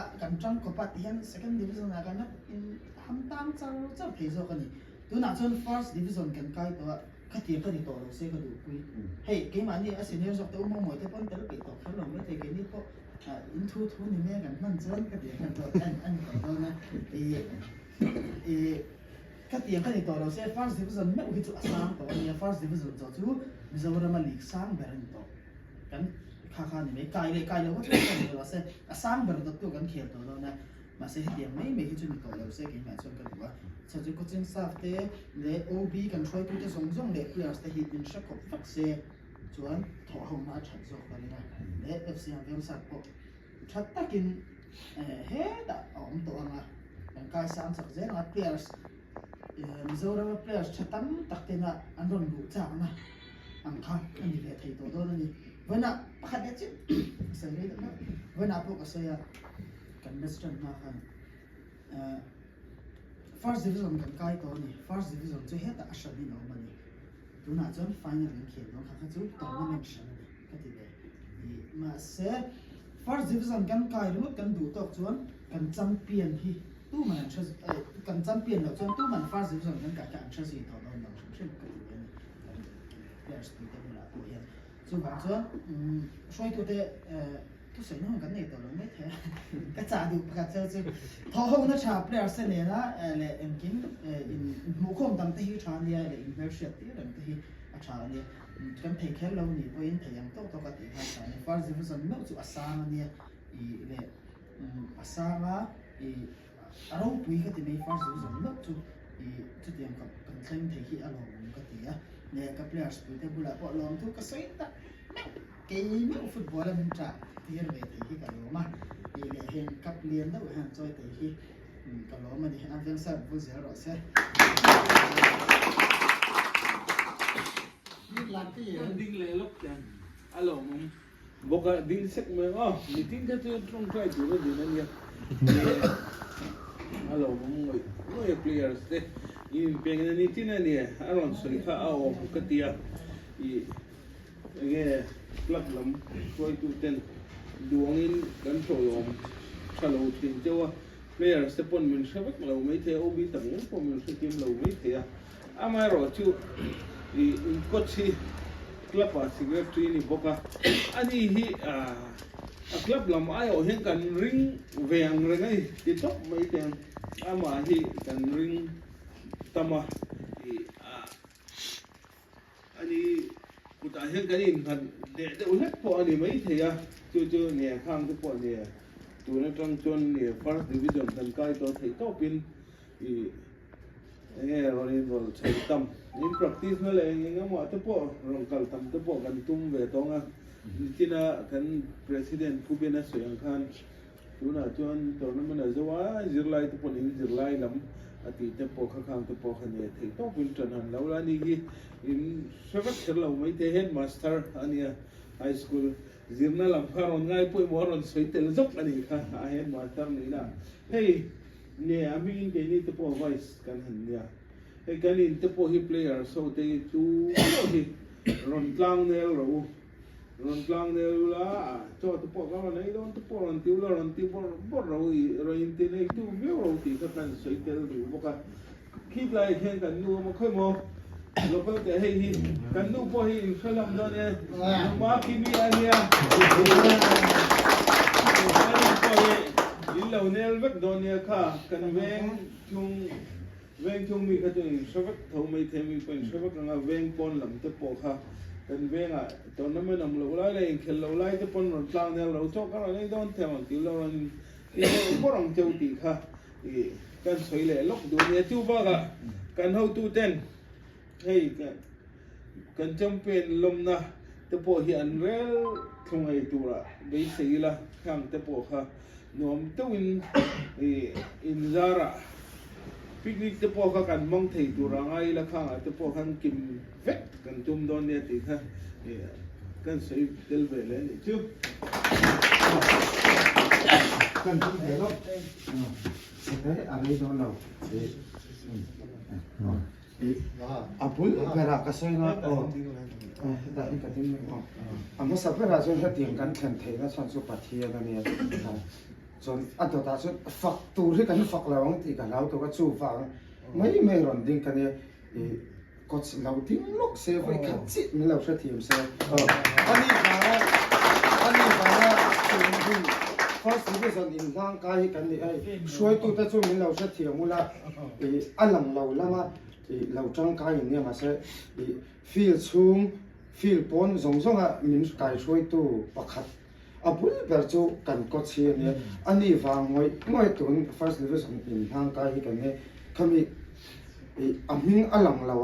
Speaker 7: ที่ยัง second division นะกันนะทำตามจะเพย์โซกันนี่ตัวนั้นจน first division กันใกล้ตัว khát tiền khát đi tổ đầu xe khát đủ quý hey cái mà đi ở senior dọc tới mong mỏi tới con tới bị tổ khát lòng mấy thầy cái đi có in thu thì nghe gần mình dân cái tiền khát tổ anh còn đâu nè khát tiền khát đi tổ đầu xe first division mấy cái chỗ sáng tổ này first division cho chú bây giờเรามา league 3 แบบนี้ต่อกันข้านี่ไม่ไกลเลยว่าจะเป็นเราเซ่3แบบตัวกันเขียนตัวเรานะมาเสียเดียวไม่ที่จุดต่อเราเสียกี่แมตช์ชนกันดูว่าชาวจุกจิงซาฟเต้เลโอบีกันช่วยตัวจะส่งเลเพลย์สเตฮิตินชักขบฟักเซ่ชวนถอดหัวมาชัดจอกกันนะเลเอฟซีอันเดียวสักพอชัดตะกินเฮ้ดอ๋อมตัวนะยังกายสามสักเจ้าเพลย์มิโซราเพลย์ชัดตั้มตักเตนะอันรอนดูจ้านะอันข้างอันนี้เลยไทยตัวตัวนี้วันน่ะขัดเด็ดจิเสียเลยนะวันน่ะพวกเสียกันเบสต์มาคันfirst division กันใกล้ตัวนี่ first division จะเห็นแต่อัศวินออกมานี่ดูน่าจะfinal กันเขียนน้องข้าจะตัวนั้นไม่ใช่ก็ที่เลยมาเสีย first division กันใกล้รู้กันดูตัวจวนกันจำเปลี่ยนที่ตู้มันเชื่อกันจำเปลี่ยนแล้วจวนตู้มัน first division กันกับการเชื่อสิตัวเราเราเชื่อกันที่เลยเดี๋ยวสปีดมันละตัวเองส่วนบางส่วนช่วยตัวเตทุกสิ่งนั่นกันในตัวเราไม่แท้กระจายดูกระจายจะทอห้องนัชชาเพลย์เสน่ห์นะเลยเอ็มกินมุขมตั้งแต่ที่ชาเนี่ยเลยอินเวอร์เชียร์ที่ตั้งแต่ที่ชาเนี่ยกันเทคแค่เรานี่พออินเทียงโต๊ะกันที่ทางเนี่ยฟาร์ซิฟิสันไม่จุอาสาเนี่ยเลยอาสาเราปุยกันที่ไม่ฟาร์ซิฟิสันไม่จุจุดเดียวกับกันเคลมเทคที่อารมณ์กันที่เนี่ยกับเพลย์สปีดบุลาพอลองทุกกระสุนตะเกมไม่ฟุตบอลมันจะที่เราไปที่กันรู้มาอีกเห็นกับเรียนแล้วเห็นจอยที่กันรู้มาดิอันเป็นสัตว์ผู้เสียหายเสียนี่หลังที่
Speaker 2: ดิ้งเลยลบจังอารมณ์บอกว่าดิ้งเซ็กมั้งอ๋อมีดิ้งก็จะต้องใช้ตัวนี้นั่นเนี่ยอารมณ์ไม่เพลย์สเต้ยิ่งเป็นอันนี้ที่นั่นเนี่ยอารมณ์สุดข้าเอาก็เตียเงี้ยกลับลำช่วยตัวเต้นดวงอินกันโชยอมชาลูตินเจ้าเพลย์สเตปอนมันชอบเราไม่เท่าบีตั้งนั้นผมมันสกิมเราไม่เท่าอามารอจูก็ชีกลับมาสิ่งแรกที่นี่บอกว่าอันนี้ฮีกลับลำไอ้เอาเห็นกันริงเวียงเรื่องไงที่จบไม่เท่าอามาฮีกันริงตามาอันนี้กูตาเห็นกันอินกันเด็กอุเล็กพออันนี้ไม่เท่าจู่ๆเนี่ยข้างที่พอเนี่ยตัวนั้นจังจนเนี่ย first division กันใกล้ตัวเท่าตัวเป็นเนี่ยเราเรียนว่าใช้ตั้มนี่ practice นั่นแหละยังงั้นว่าตัวพอลองกันตั้มตัวพอกันตุ้มเวทองอ่ะที่น่ะท่าน president ผู้เป็นนักสวยงามตัวน่ะจนตัวนั้นมันจะว่าจิรไลตัวพอนี่จิรไลลำอาทิตย์ตัวพอข้างตัวพอขันเนี่ยเท่าตัวเป็นจนหันแล้วอันนี้อินสวัสดิ์เราไม่เท่า headmaster อันนี้ high school จิรน่าลำพารอนง่ายป่วยมอรอนสวยเตลจบอันนี้ค่ะ headmaster นี่นะเฮ้ยเนี่ยอามินเกนี่ตัวพอ vice กันหันเนี่ยไอ้กันนี่ตัวพอ he player so they do รอนกลางเนี่ยเรารอนกลางเนี่ยละจอตัวพอก็มันไอ้โดนตัวพอรอนติวละรอนติวบอเราเราอินเทอร์เน็ตตัวเบี้ยวเราตีกันสวยเตลดูบอกว่าคิดไรเห็นกันนู่นมันค่อยมองเราก็จะให้หินกันนู่นพอหินขลังนั่นเนี่ยมาคิมีอันเนี่ยยินเราเนี่ยเวกโดนเนี่ยค่ะกันเวงชงมีกันตัวนี้ชอบทำไม่เทมีเป็นชอบกันเวงปนลำตะโปค่ะกันเวงอ่ะตอนนั้นมันนำเราไล่เลยเขียนเราไล่ตะปนเรากลางเนี่ยเราชอบกันอะไรโดนเทมันที่เราที่เราพวกเราเจ้าตีค่ะกันสวยเลยล็อกดูเนี่ยจู่บ้ากันเขาตู้เต้นให้กันจำเป็นลมนะตะโปเหียนเวลทงไอตัวละไปสีละข้างตะโปค่ะนวมตะวินอินซาระปิกนิกตะโปค่ะกันมองไทยตัวละไงละข้างตะโปขันกินเวกกันจุ่มโดนเนี่ยติค่ะกันสวยเดลเวลเลยจู่
Speaker 3: กันทุกเดี๋ยวเฮ้ยอะไรโดนเราApul pera kasoi na o da in ka tin mo amo sa pera so ha tiang kan khan thei na chan su pathia na ne chon ato ta so fak tu ri kan fak lawang ti ka lau to ka chu fa mai me ron ding ka ne ก็เราทิ้งลูกเซฟไว้ขัดจิตมันเราเสียทีมเซฟอันนี้คือ first division in ร่างกายกันนี่ไอ้ช่วยตัวแต่ช่วงนี้เราเสียทีมมูลอันหลังเราละมาเราร่างกายเนี่ยมาเสียfeel สูง feel ปนส่งอ่ะมินกายช่วยตัวประคัดบุญแบบจูกันก็เชียเนี่ยอันนี้ฟังง่อยตัว first division in ร่างกายกันเนี่ยเขามีมิงอันหลังเรา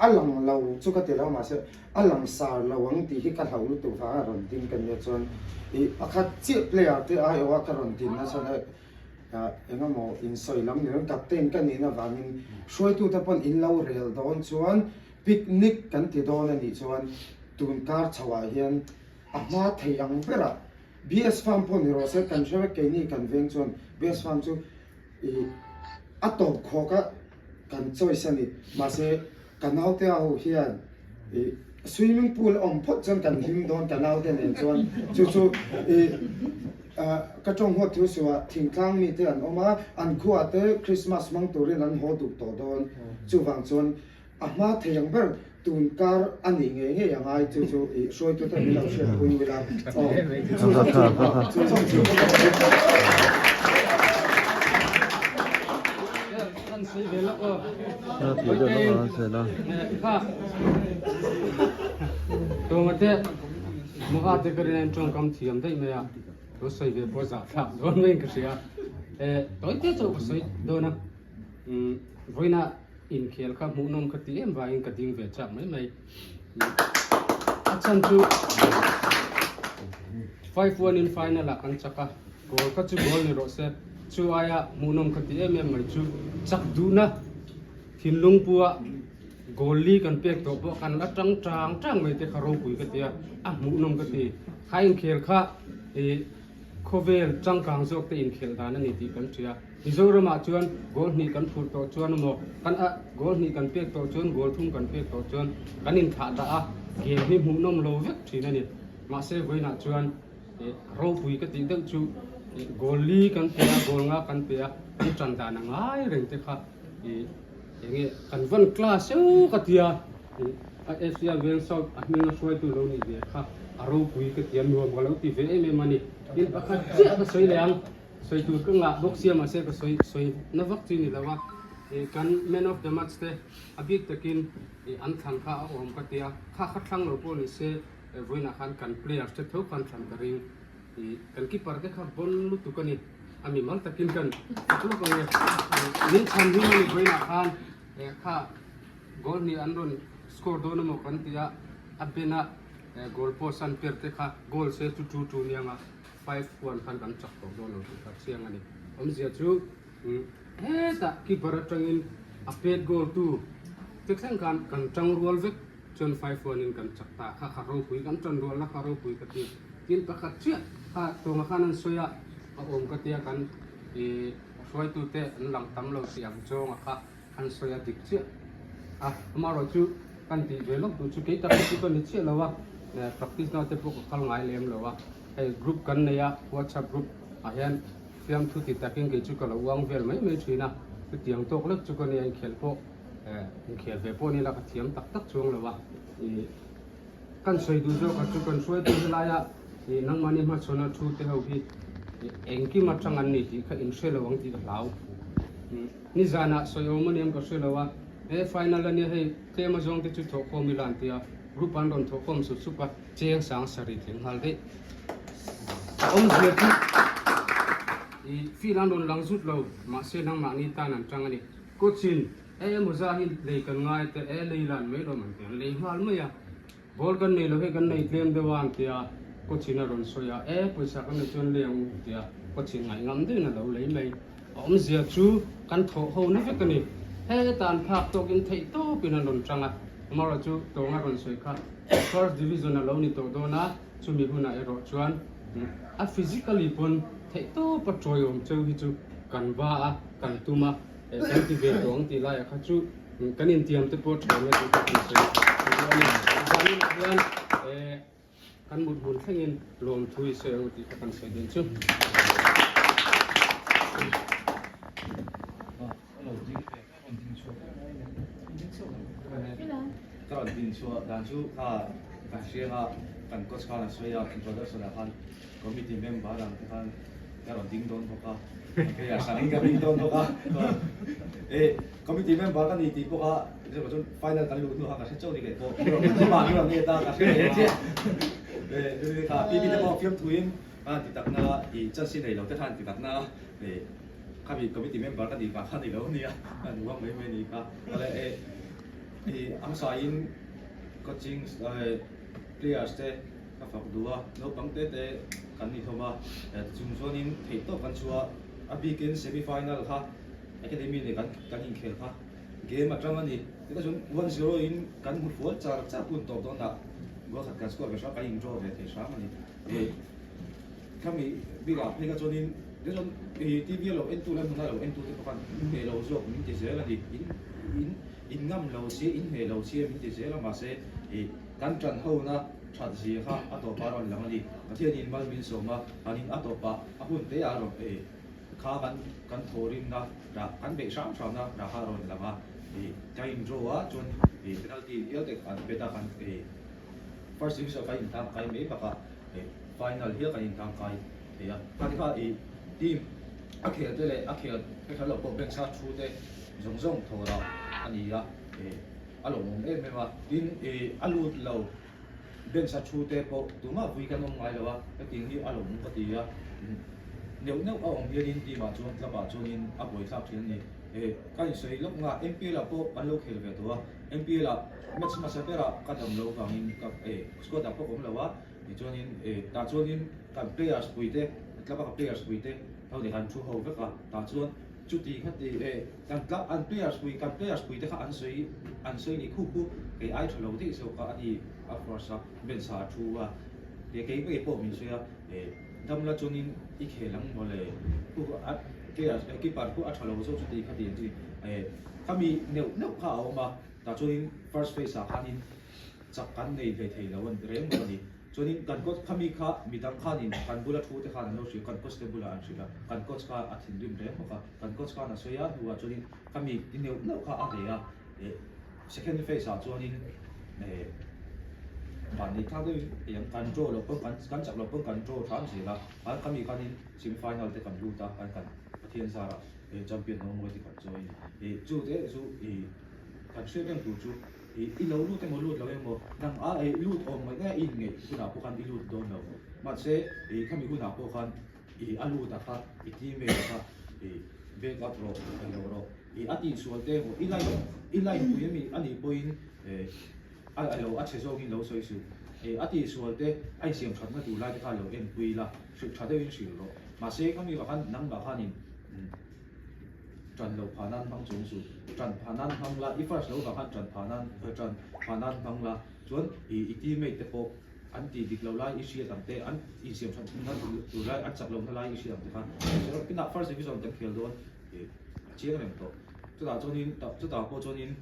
Speaker 3: อันหลังเราจุกติเรามาเสียอันหลังสารเราวังที่ที่กันเรารู้ตัวฟ้ารอนดินกันเนี่ยจนประคัดเจ็บเลยอ่ะที่ไอ้ว่ากันรอนดินนะฉะนั้นเอ็งก็มองอินซอยลำเนี่ยกับเต้นกันนี่นะว่ามินช่วยตัวแต่ปนอินเราเรียลโดนชวนปิกนิกกันที่โดนนี่ชวนตุนการชาวเฮียนมาเที่ยงเปล่า BS Farm พวกนี้เราเสร็จกันช่วยกันนี่กันเวงชวน BS Farm จู่อัตโตโคก็กันช่วยสนิทมาเสกันเอาแต่เอาเฮียนswimming pool พดจนกันหิมโดนกันเอาแต่เนี่ยชวนจู่กระจงหัวทิวสัวทิ้งทางมีเตือนออกมาอันขวดเตอคริสต์มาสมังตัวเรื่องนั้นหัวตุกต่อโดนจู่ฟังชวนมาเที่ยงเปล่าตุนการอันนี้ไงยังไงจู่ช่วยตัวแต่เราเชื่อคุยเวลา
Speaker 8: ตัวมันเตะมุขอาเตะกันในช่วงคำเทียมได้ไหมอ่ะตัวใส่เวบจ้าครับโดนไม่กระเสียตัวเตะจะใส่โดนนะวันน่ะอินเขียนครับมุนมกติเอ็มว่าอินกติงเวจับไม่อาจารย์จู่5-1 in final ละกันจักรโกลก็จู่บอลนี่รถเสจู่อายะมุนมกติเอ็มไม่จู่จักดูนะทินลุงปัวโกลีกันเปียกตัวพวกกันละจังไม่เตะคารุปุยกันเตียมุนมกติใครอินเขียนค่ะโคเวลจังกังจกเตอินเขียนดานันนี่ตีกันเชียมิโซรามาชวนโกลนี่กันพูดตัวชวนโมกันโกลนี่กันเปียกตัวชวนโกลทุ่งกันเปียกตัวชวนกันอินขาดาเกมนี้มุนมโลเวกทีนั่นนี่มาเซฟไว้นะชวนเราปุยกันตีตั้งชูโกลีกันเปียโกลงากันเปียกันจันดานังไอ้เรื่องเตะค่ะอย่างงี้กันวันคลาสก็เตียเสียเวลสอบมีน้ช่วยตัวเรานี่เดียค่ะเราปุยก็เตียรวมกันแล้วที่เวเอมันนี่ยินประคัดเสียก็สวยแรงสวยตัวก็งาดอกเสียมาเสียก็สวยนับวัคซีนนี่แล้วว่ากัน man of the match เตะอภิตะกินอันทันข้าอมก็เตียข้าคัดทั้งเราพวกนี้เสียวันนักขันกันเพลย์จะเท่ากันทันกันริงกันกีปาร์เตะข้าบอลลุตุกันนี่อามีมันตะกินกันทุกคนเนี่ยลิ้นชันที่มันวันนักขันข้าโกลนี่อันรุ่นสกอร์โดนมากันเตียอับเป็นอะโกลโพสันเปิดเตะข้าโกลเสีย2-2เนี่ยมา5-1ขันกันจับตัวโดนเราเสียงอันนี้ผมเสียชูแต่กีปาร์จังอินอับเป็นโกลตู้เด็กแข่งกันจังรัวเวกจน5-1อินกันจับตาข้าคารุปุยกันจังรัวแล้วคารุปุยกันที่กินประคัดเชี่ยข้าตัวมาข้านั้นสวยอ่ะอมกันเตียกันช่วยตัวเตะหลังตำเราเสียงโจงข้าอันสวยดิกเชี่ยมาเราจูกันที่เวลาตัวจูเกต้าที่ตัวนี้เชี่ยแล้ววะpractice น่าจะพวกเขาง่ายเลยมั้งแล้ววะกรุ๊ปกันเนี่ย WhatsApp กรุ๊ปเห็นเตรียมทุติตะกินกิจูกันแล้ววางเวลไม่ช่วยนะคือเตรียมตัวเล็กจูกันเนี่ยเขียนพวกเขียนเวพวกนี้แล้วก็เตรียมตักช่วงแล้ววะกันสวยดูโจกันจูกันสวยตัวเวลานั่งมันนี่มาชนะชูเตะเอาพี่เองกี่มาจังอันนี้ที่เขาอินเชลวังที่กับเรานี่จานะสวยมันยังก็สวยแล้ววะfinal นี่ให้เตะมาจงที่จุดทอกมิลานเตียรูปอันโดนทอกมสุดเจียงสังสริถึงฮัลเดเสียที่ฟีลันโดนหลังสุดเรามาเสียนังมานี่ตานันจังอันนี้ก็ชินมุซาฮิเลยกันง่ายแต่เลยลันไม่โดนมันเตียเลยฮัลไม่อะบอลกันนี่เราให้กันในเตรียมเดวันเตียก็ชินอารมณ์สวยปุยสักกันจนเลี้ยงเตียก็ชินไงงามด้วยนะเราเลยไม่เสียชูกันทอกเขาเนี่ยกันนี่ตานพักตัวกินไทยโตเป็นอารมณ์จังอ่ะมาเราจูตัวงานคนสวยค่ะ first division เรานี่ตัวโดนะจูมีหุ่นอะไรชวนphysically ปนไทยโตปัจจัยของเจ้าที่จูกันบ้ากันตุมากันที่เวทของที่ไรค่ะจูกันอินเดียมที่ปวดหัวเนี่ยตัวที่สวยกันนี่เพื่อนกันบุญบุญแค่เงินรวมทุยเสียงที่กันสวยเด่นจู
Speaker 9: tin chua dan chu ka shia kan coach khan soya introduction khan committee member lang khan karon ding don ka kaya saning ka ding don ka committee member kan iti po ka so final kan lu ha ka se chau ni ke ko ma ni ni ta ka se ka pi mo film tuin ti tak na I chân sin nei lo te than ti tak na kami committee member kan di ka khan ni lo ni du wang mai ni ka ale am sa in coaching players te ka fak duwa no pang te kan ni thoma chung zonin thei to kan chua a weekend semi final kha academy ne kan in khel kha game atang ani te ka chung 1-0 in kan mu fual cha pun to don da go khat kan score ka sha ka in draw ve the sha ani kami biga phega chonin de jon tv lo entu la muna lo entu te kan he lo zo min te se la di in ngam lo se in he lo se min te se la ma se kan tran ho na chat ji kha ato pa ron lang ani athian in mal min so ma anin ato pa ahun te a ro kha kan thorin na da kan be sam sam na da ha ron lama ka in draw a chon penalty yo te kan beta kan first division ka in ta kai me pa ka final here kan in ta kai ya kan ka team akhel te le akhel ke khalo ko ben sa thu te zong zong thora ani ya along em ma in alut lo ben sa thu te po tuma vui kan ong mai lawa ka ting hi along ka ti ya nếu ông bia in ti ma chuan la ba chuan in a boi thap thian ni ka in sei lok nga mp la po kan lo khel ve to mp la match ma sa pera ka dam lo ka in ka score da po kom lawa ni chuan in ta chuan in kan players puite tla ba players puite ho de han thu ho ve ka ta chuan chu ti kha ti kan tla an players puite kha an sei ni khu ke ai thlo ti so ka ani a forsa ben sa thu wa de ke be po min so ya dam la chuan in I khelang mole ku at ke as ki par ku at thalo so chu ti kha ti ti kami neu kha o ma ta chuan first phase a khanin chak kan nei ve thei lawan rem ni chuan kan coach kami kha midang khanin kan bula thu te khan no si kan coach te bula an sila kan coach kha athin dim rem kha kan coach kha na soya huwa chuan kami neu kha a re a second phase a chuan in bản đi thao cái yang control lo pon kan chak lo pon control tham si la an kami kan in semi final te kan lu ta kan pathian sa champion no mo ti kan choi chu te chu kan se ben tu chu I lo lu te mo lu lo mo nang a lu ong mai ga in nge ku na po kan I lu don lo ma se kami ku na po kan alu ta kha ti me kha be ka pro lo ro ati su te mo I lai pu yemi ani point alo a che zo in lo so isu ati sual te ai siam that na tu lai ka lo en pui la su tha de in sil ro ma se kami ba kan nang ba khanin tran lo phanan bang chung su tran phanan bang la I first lo ba kan tran phanan bang la chuan I ti me te po an ti dik lo lai I sia tam te an I siam that na tu lai an chak lo na lai I sia tam te khan so pina first division te khel don chiang rem to chu da po chuan in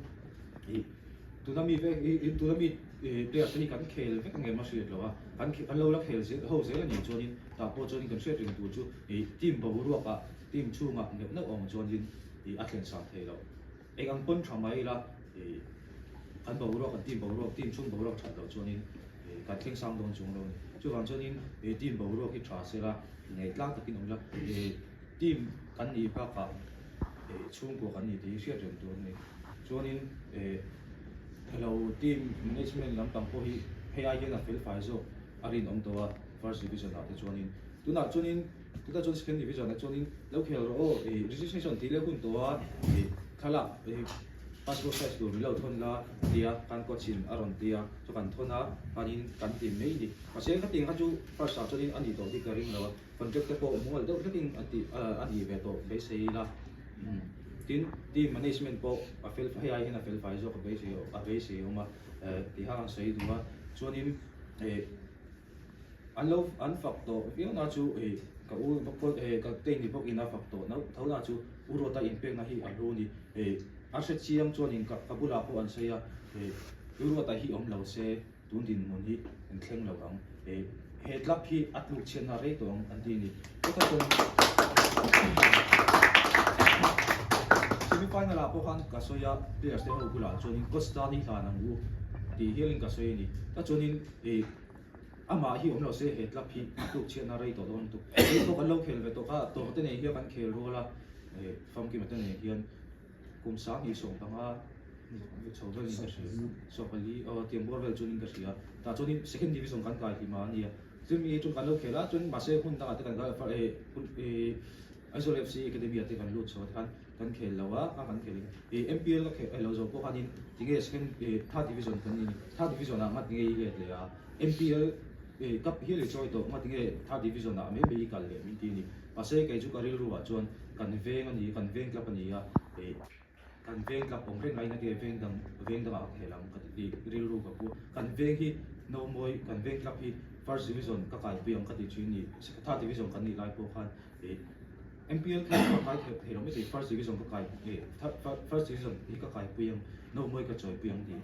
Speaker 9: tunami ve tunami player tani kan khel ve kan ma siat lawa kan lo la khel se ho se la ni chonin ta po chonin kan siat ring tu chu team bo ru ka team chu nga ne na ong chonin atlen sa the lo ang pon thamai la kan bo ru kan team chung bo ru that lo chonin kan theng sang dong chung lo chu kan chonin team bo ru ki tha se la nei tlang takin ong la team kan ni pa ka chung ko kan ni ti siat ring tu ni chonin hello team management lam tam po hi hei na fel fai zo arin om to first division ate chuanin tuna chuanin tuta chon second division na chuanin lo khel ro registration ti le hun to khala passport size tu lo thon la dia kan ko chin aron dia to kan thona anin kan team nei ni ase ka ting ha chu first sa chuanin ani to ti karing lo contract te po mol do taking ani ve to be sei la team management po a fel hei na fel fai zo ka be se uma ti ha sei du ma chuanin an fak to fiang na chu ka u bok ka te ni bok ina fak to na thola chu uro ta impact na hi a ro ni a se chiam chuanin ka bula po an se ya uro ta hi om lo se tun din mon hi an thleng lo ang he tlap hi atluk chen na re to an ti ni ka chon semi final a po khan ka soya players te ho bula chuanin costa ni thla nang u ตีเฮียลิงกับสวยนี่ถ้าจนนี้อามาฮิผมเราเสียเหตุลับพี่ตุกเชียนอะไรตัวโดนตุกตัวกันเราเขียนไปตัวก็ตัวเขาตัวนี้เฮียกันเขียนรู้ละฟังกี่มันตัวนี้เฮียนกุมสามฮีส่งตั้งว่าโชว์เป็นก็เสียโชว์ไปลีเตรียมบอลเวลจนนี้ก็เสียแต่จนนี้ second division กันกายที่มาเนี่ยซึ่งมีจนกันเราเขียนละจนมาเสียคนต่างกันก็ไอโซเลฟซีแคเดมี่ที่กันลุ้นโชว์กันเขียนแล้วว่ากันเขียนMPL ก็เขียนเราจะพวกกันนี่ที่เกี่ยวกับ third division กันนี่ third division น่ะมันที่เกี่ยวเลยMPL กับเฮียเลยช่วยตัวมาที่เกี่ยว third division น่ะไม่มีกันเลยมีที่นี่มาเสียกันจุกการิรู้ว่าจนกันเวงอันนี้กันเวงกับอันนี้กันเวงกับผมเร่งไรนะเกี่ยวเวงดังอะไรเฮลังกันที่รู้กับกูกันเวงที่โนมวยกันเวงกับที่ first division ก็กลายเปลี่ยนกันที่ชื่อนี่ third division กันนี่ไล่พวกกันMPL ก็กลายเห็นเราไม่ใช่ first division ก็กลายfirst division นี่ก็กลายเปลี่ยนโนมวยก็จอยเปลี่ยนดี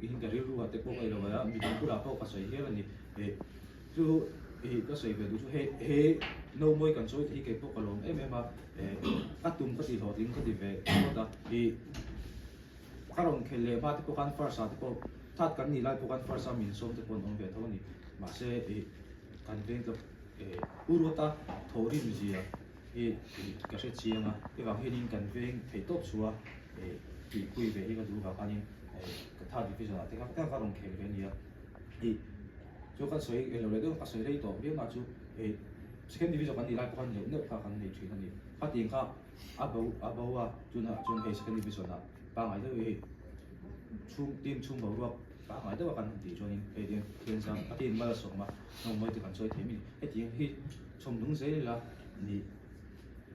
Speaker 9: อินการิรู้ว่าแต่พวกไอ้เราว่ามีคนพูดเราพวกก็ใส่เฮียกันนี่จู่ก็ใส่ไปดูจู่โนมวยกันช่วยที่เก็บพวกกระลงมากัดตุ้มก็ตีหอดิ้งก็ตีเวก็ได้ข้าลงเคลียร์มาที่พวกกัน first ที่พวกทัดกันนี่ไล่พวกกัน first มินส้มที่พวกน้องเวทเท่านี้มาเสียกันเวงกับอุรุตาทอริมจีอ่ะก็เสียเชียงอ่ะที่ว่าเฮดินกันเวงเทตบชัวที่คุยไปที่ก็ดูกับอันนี้ก็ท่าดิฟิชั่นที่ข้าลงเคลียร์นี่อ่ะจู่ก็สวยเราเลยต้องก็สวยได้ต่อเรื่องมาจู่second division กันนี่ไล่พวกกันเดี๋ยวเนี่ยพากันในชุดกันนี่พัดยิงข้าอาบ่าวว่าจู่นะจู่second division อ่ะบางไอ้เรื่องชุ่มทีมชุ่มบ่าวว่าบางไอ้เรื่องกันดีจู่นี่เรื่องเทียนซังทีมมาส่งมาน้องไม่ถึงกันช่วยทีมนี่ไอ้ทีมที่ชมนุ่งเสียละนี่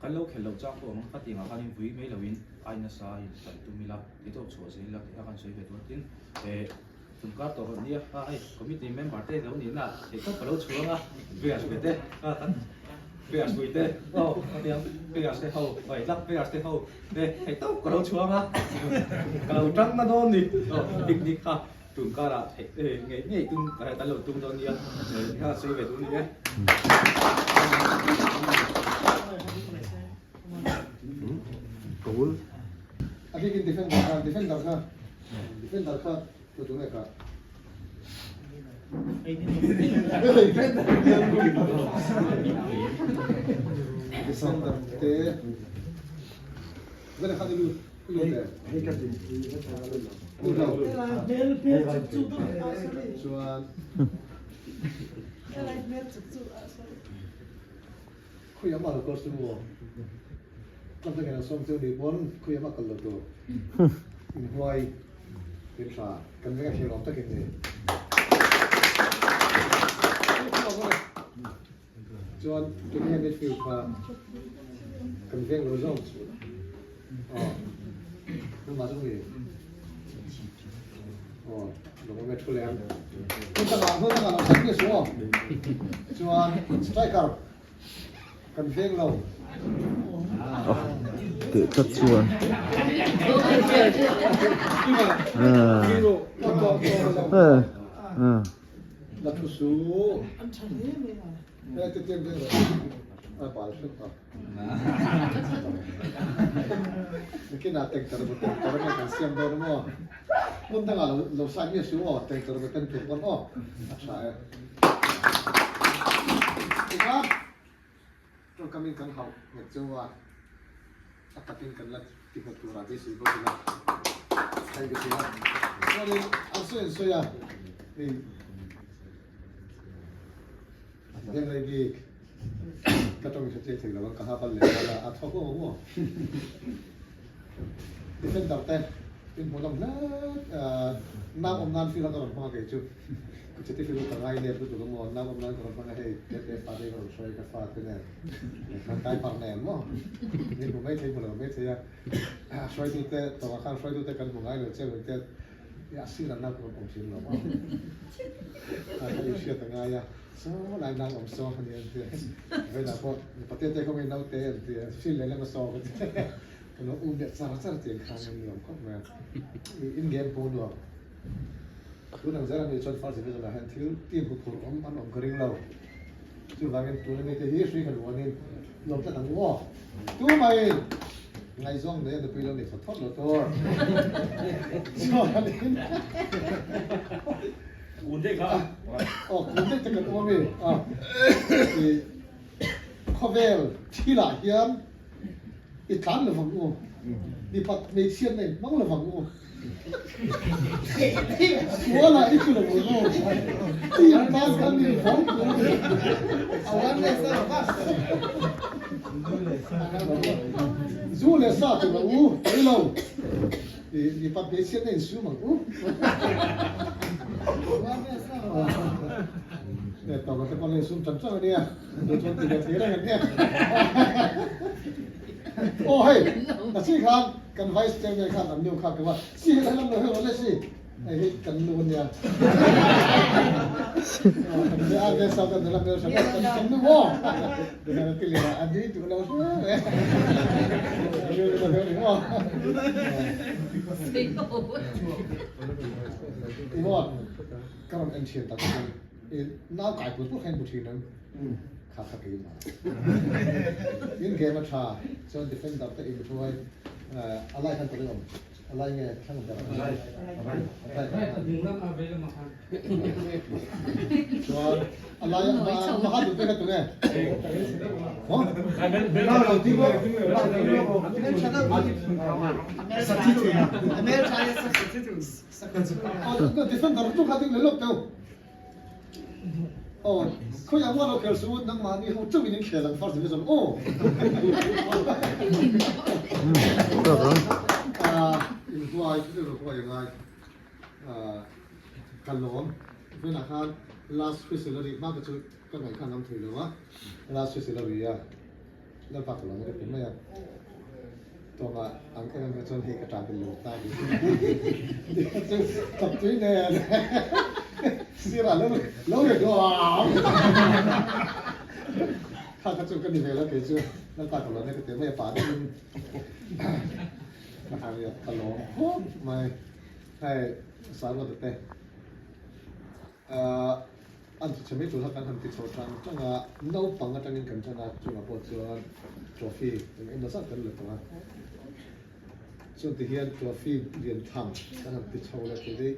Speaker 9: กันเราแข่งเราจ้างพวกมันพัดยิงกันนี่วิ่งไม่เราวิ่งไอ้น่าสายแต่ตุ้มมีละที่ตัวชัวร์เสียละที่กันช่วยไปตัวทีมถึงก็ตัวนี้ไอ้คอมมิตี้เมมเบอร์เต้แล้วนี่นะเด็กก็กระโดดชัวร์นะเบียร์สวยเต้เบียร์สวยเต้โอ้เดี๋ยวเบียร์สเต้เขาไปรับเบียร์สเต้เขาเด็กไอ้ตัวกระโดดชัวร์นะกระโดดจังนะโดนนี่ปิกนิกค่ะถึงก็ละไงตึงอะไรตลอดตึงตอนนี้ถ้าสวยไปตัวนี้เนี่ย
Speaker 5: cool
Speaker 3: อันนี้กินดิเฟนดาร์ค่ะตัวตรงไหนครับ December te Vene hadi lu Heka din Chuan Kuya ma ko stu mo Kamta kana som tu di bon kuya ma kallo to In Hawaii Petra kan venga hero ta kete Chuan tu ni midfield pa kan veng lo zong chu nó mà trong gì nó có mấy thứ lắm hơn ta làm sách cái số cho striker cần phêng lâu
Speaker 5: tự chất chuồn
Speaker 3: là thứ số đây tiếp tiếp rồi ai bảo sức không cái nào tên tờ một tên tờ cái này xem đâu đúng không muốn thằng nào lâu sai biết số tên tờ một tên tiền con ó sai đúng trong kami kan học nhật châu à tập tin kan là tiếp một tour đi sử dụng là hay cái gì đó cho nên anh suy à thì đêm nay đi cái trong cái chuyện thì là cả hai phần là à thao có đúng không? Thì phần đầu tiên bên một lòng nam ông nam phi là còn hoa cái chứ cái chuyện phi là ngày này tôi tụi nó nam ông nam còn hoa này cái pha đây còn xoay cái pha thế này cái bằng này đúng không? Nhưng mà mấy thấy một lần mấy thấy xoay tụi tê tàu khang xoay tụi tê cần một ngày rồi chơi rồi tê ya xí là nam còn ông xin rồi cái chuyện là ngày à so lại đang ông so thì vậy là có bắt tay không nên đâu té thì xin lấy mà so cái nó uống điện sao tiền khang nhiều không mà in game po được tôi đang rất là nhiều chân phát triển là hàng thiếu tiền của ông ăn ông kering lâu chứ vài cái tôi này cái history cái luôn nên lâu ta thằng ngô tôi mày
Speaker 10: ngay dòng đấy được bây giờ để thoát rồi thôi cho nên
Speaker 6: uốn thế không
Speaker 10: cũng biết cái con gì thì cover thì là hiền ít khán là vắng luôn đi bắt mấy xiên này mắc là vắng luôn quá là ít là vắng luôn thì anh ta cần đi phóng
Speaker 3: Awan le sa ba.
Speaker 10: dù là sao thì là thấy lâu thì bắt mấy xiên này xuống mà
Speaker 3: Awan le sa ba.
Speaker 10: để tao có thể con lên xuống chấm cho đi à để cho tiền thế này nhé ôi là gì khăn cần vice chairman khăn làm nhiều khăn cái mà gì lại làm được hơn là gì này cần luôn nha để ăn cái sau cần làm nhiều sao cần đúng không để là cái gì anh đi tụi nó xuống đúng không đúng không các bạn anh chuyện tao nào cải của tôi khen một chuyện nữa khá khá kỹ mà những game mà trà cho defender tới im thôi alai kan tadi om alai nghe khang dar so alai ma ha du pe tu nghe ho
Speaker 3: Lao ti bo. Amel chana ba. Amel chaya substitutes.
Speaker 10: defender tu khating le lok teu oh khoi yang wa lo khel su nang ma ni ho chu ni khel lang first division oh in tuai tu lo ko yang ai kan lom với là khan last facility ma cái chu cái ngày khan năm thủy rồi á last facility à nó phát lắm cái cái nàyตัวมาอังเอิญจนเฮกระจายเป็นโลตาดีจึงจับจุ้ยแน่สิระแล้วแล้วอย่างก็ถ้ากระจุกกันดีแล้วเกิดชื่อน้ำตาของเราเนี่ยก็เต็มไม่ป่าได้ยินมาทางเรือตลอดไม่ให้สารวัตรเตะอันที่ฉันไม่รู้ทักการทำติดโซชันจังอ่ะน้องปังก็จังยินกันจังอ่ะจุดปวดจวนทรอฟี่ถึงเอ็นดัสกันเลยตัวส่วนที่เฮียนทรอฟี่เรียนทำการทำติดโชว์แล้วทีนี้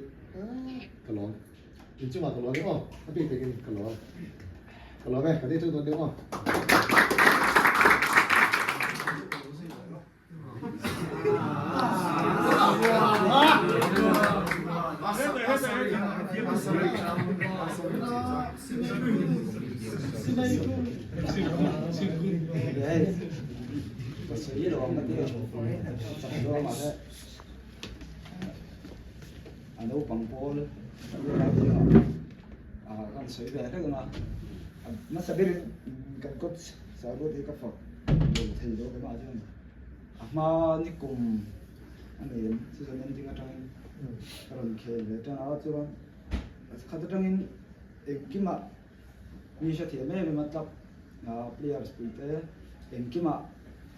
Speaker 10: กระหล่ำยินจังหวะกระหล่ำนี่อ๋อพี่ไปกินกระหล่ำไหมกันที่จุดตัวนี้อ๋อ
Speaker 3: Masih doang kan dia. Doang ada. Ada pangpol. Kan soi dah kan lah. Masa bir kan kot sahabat dia kafak. Thầy đó cái mà chứ. Mà ni cùng anh em sự nên tiếng Anh. Karon khel về cho nó chứ. Khát trong in cái mà mi sẽ thiệt mấy mà tập players play cái mà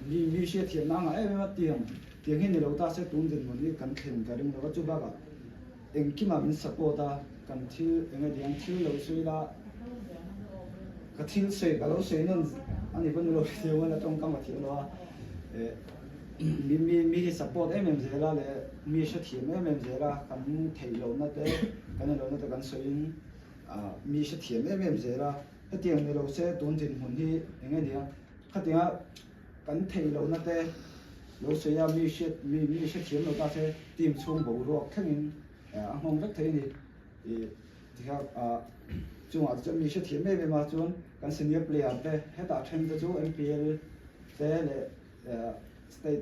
Speaker 3: mi sẽ thiệt năng ấy mà tiếng hình đầu ta sẽ tốn tiền một cái cần thêm cái đúng là chú bác à cái mà mình support ta cần thiếu cái tiếng thiếu lâu suy là cái thiếu suy cái lâu suy nên anh ấy vẫn lâu thiếu là trong công việc thiếu đó mi support em dễ là mi sẽ thiệt em dễ là cần thay lâu nó thế cần lâu nó thế cần suy mi sẽ thiệt em dễ là cái tiếng này lâu sẽ tốn tiền một cái tiếng cái tiếng cần thay lâu nó thế lâu suy là mi sẽ thiệt lâu ta sẽ tìm chung bộ ruột khác những không rất thế này thì theo chúng ta sẽ mi sẽ thiệt em mà chúng cần senior player thế hết đã thêm cho chú MPL thế là state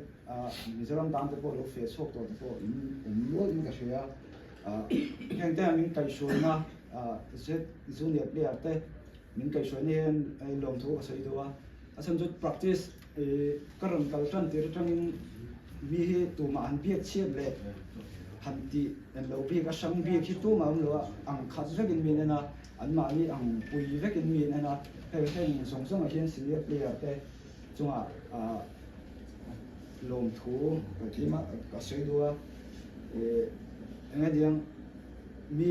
Speaker 3: Mizoram dan tepo lo Facebook to tepo lo in ka share hang ta min kai shoi na set junior player te min kai shoi ni ai lom tho ka sei do a sam jot practice karon kaltran tir tangin mi hi tu ma an biak chiam le han ti en lo bi ka sang bi ki tu ma lo ang khat vekin min na an ma ni ang pui vekin min na he he song song a hian senior player te chunga lom thu cái mà cái sấy đua anh ấy điang mi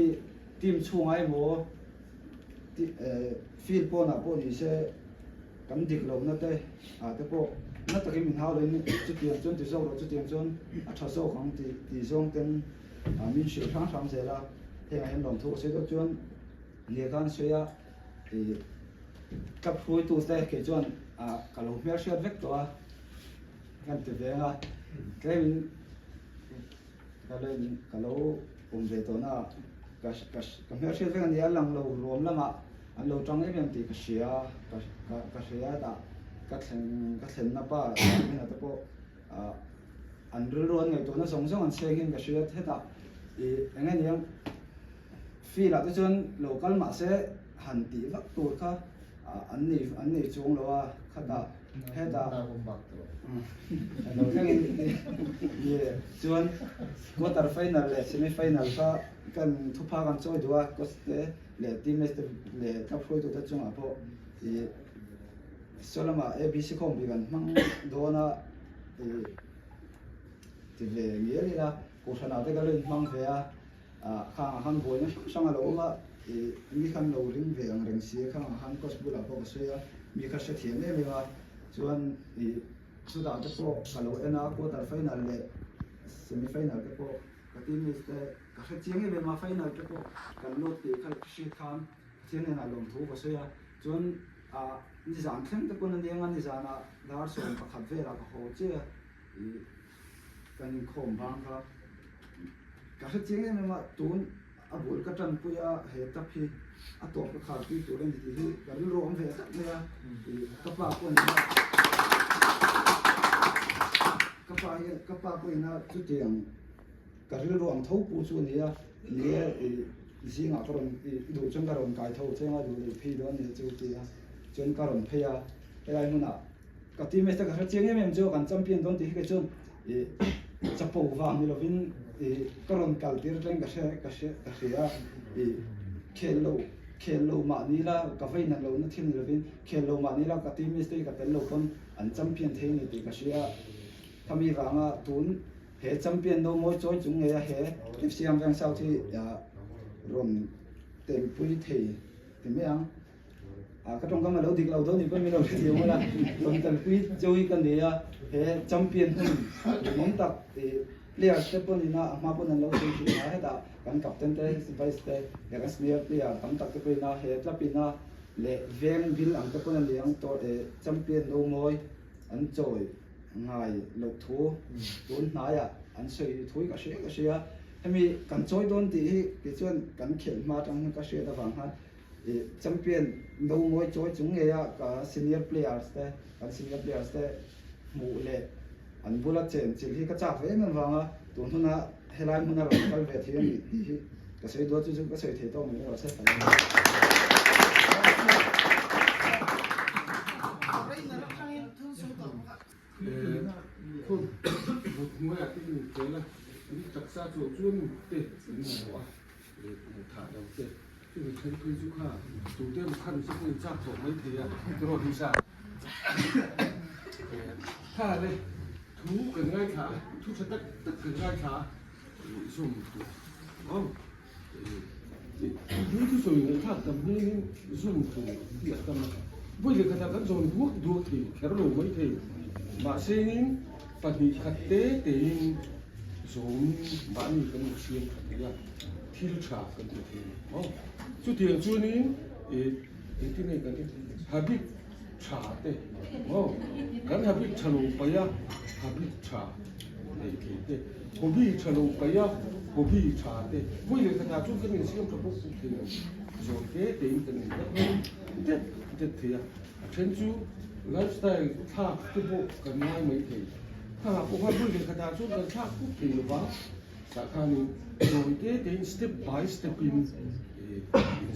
Speaker 3: team chung ai mo field po na po ni se kam dik lo na te te po nó tới mình hao lên chút tiền chôn từ sâu rồi chút tiền chôn tháo sâu không thì sông tên mình sửa sang sẽ là thì ngày hôm đồng thu sẽ có chôn liệt gan suy thì cấp phui tu sẽ cái chôn cả lồng mèo sửa vếtตัวกันตัวเองcái mình cái lỗ vềตัวน่ะcái mèo sửa vếtกันเนี่ยลังเรารวมแล้วมาอันเราจังไอ้เป็นที่ก็เสียแต่ก็เห็นนะป้าไม่น่าจะพออันร้อนไงตัวนั้นส่งอันเสียกินก็เสียเท่าแต่อย่างเงี้ยฟีละตัวจนเราก็มาเสียหันตีวักตัวค่ะอันนี้จงเราว่าค่ะแต่เท่าแต่เราแค่เงี้ยจนก็ตัดไฟนั่นแหละเซมิไฟนั่นก็กันทุกภาคกันช่วยดูว่าก็เลยทีมเลยกับช่วยตัวจงอ่ะพอส่วนมาABCคอมพิวกันมั่งโดนที่เวงี้เลยนะกูชนะแต่ก็เลยมั่งเวียข้างบนเนี่ยช่างเราว่ามีขั้นเราลิงเวียงเริงเสียข้างก็สบุลาพอเสียมีขั้นเสียเทียนเนี่ยมีว่าส่วนสุดท้ายจะพอkalau enak quarter final le semi finalจะพอก็ทีนี้แต่ก็เสียงเนี่ยมา final จะพอกันโลดตีขั้นชีทานเสียงเนี่ยลงทุกก็เสียส่วนนิสานเข่งตะกุนนี่งั้นนิสานะดาร์ส่งกับขับเวลาก็โหเจ้กันคมบางครับก็เสียงเนี่ยมาตูนอาบุลก็จันปุยาเหตุพี่ตัวก็ขาดที่ตัวเล่นที่ก็รู้ร้องเวทเนี่ยก็ปากคนนี้ก็ปากคนนี้จุดเดียงก็รู้ร้องทุ่งปูชเนี่ยเนี่ยสิ่งอะไรดูจนการอนกายทุ่งเจ้าดูเลยพี่โดนเนี่ยจุดเดียจนการอนพยาอะไรมุ่งน่ะก็ที่ไม่ใช่ก็เชียงเนี่ยมันจะกันจำเป็นต้องที่ก็จนจะปูวางนี่เราวินการอนการที่เรื่องก็เสียเคโลมานี่ละกาแฟนั่นเราเนี่ยที่นี่เราวินเคโลมานี่ละก็ที่ไม่ใช่ก็เป็นเราคนอันจำเป็นเท่านี้ก็เสียถ้ามีร่างตุนเหตุจำเป็นเราไม่ช่วยจุงเงียเหตุที่เสียงแรงเศร้าที่รวมเต็มปุ้ยเทถึงไม่ยังก็ต้องก็มาเราดิเราโดนนี่ก็ไม่เราเดียวมาละรวมเต็มปุ้ยช่วยกันเนี่ยเหตุจำเป็นผมตัดเลี้ยงสเตปนี่นะมาปุ่นนั้นเราช่วยช่วยให้แต่กันกับเต็มเต็มสบายสเตปอย่างนั้นเสียเลี้ยงตั้งแต่ก็เป็นนะเหตุละเป็นนะเละเวียนบิลอันก็ปุ่นนั้นเลี้ยงตัวจำเป็นเราไม่อันจ่อยง่ายหลบทูโดนนายอันเสียทุยก็เสียให้มีกันจ่อยโดนตีที่ส่วนกันเขียนมาจังก็เสียแต่ฝั่งฮะจำเป็นเราไม่จ่อยจุงเงียกับซีเนียร์เพลย์สเตกันซีเนียร์เพลย์สเตหมู่เละอันบุลเจนจิลที่ก็จับไว้มันฟังอ่ะตัวนั้นนะเฮลัยมันน่ะเราคัลเวทีนี่ก็เสียตัวจุดก็เสียเทต้องมีเราเสียไป
Speaker 1: คนบุกมาที่นี่เจอละนี่ตักซาโจจวนเตะนี่หัวถ่ายเราเตะที่มันใช้พื้นสุขาตัวเต็มขั้นสักนิดจับผมไม่เทียตลอดที่สามถ้าเลยทุกกันง่ายขาทุกชะตักกันง่ายขาสุ่มอ๋อนี่ที่สุดเลยถ้าทำนี่สุ่มตัวที่ทำไม่ได้ขนาดนั้นโดนดูทีแค่เราไม่ทีมาเสียงปฏิขัดเตะเตะโซนบ้านนี้กันเสียงขัดเนี่ยที่รู้จักกันทีอ๋อสุดที่ส่วนนี้ที่ไหนกันฮับบิชาเตะอ๋อกันฮับบิชาลูปยาฮับบิชาเตะฮอบบิชาลูปยาฮอบบิชาเตะไม่ได้ขนาดจุดกันเสียงกระปุกทีโซนเตะเตะกันเนี่ยเด็ดทีอ่ะเช่นจู่ไลฟ์สไตล์ท่าที่พวกกันง่ายไม่ถึงถ้าพวกเขาพูดถึงขนาดชุดกันท่าคุกถึงหรือเปล่าสักครั้งนึงโดยเดิน step by step in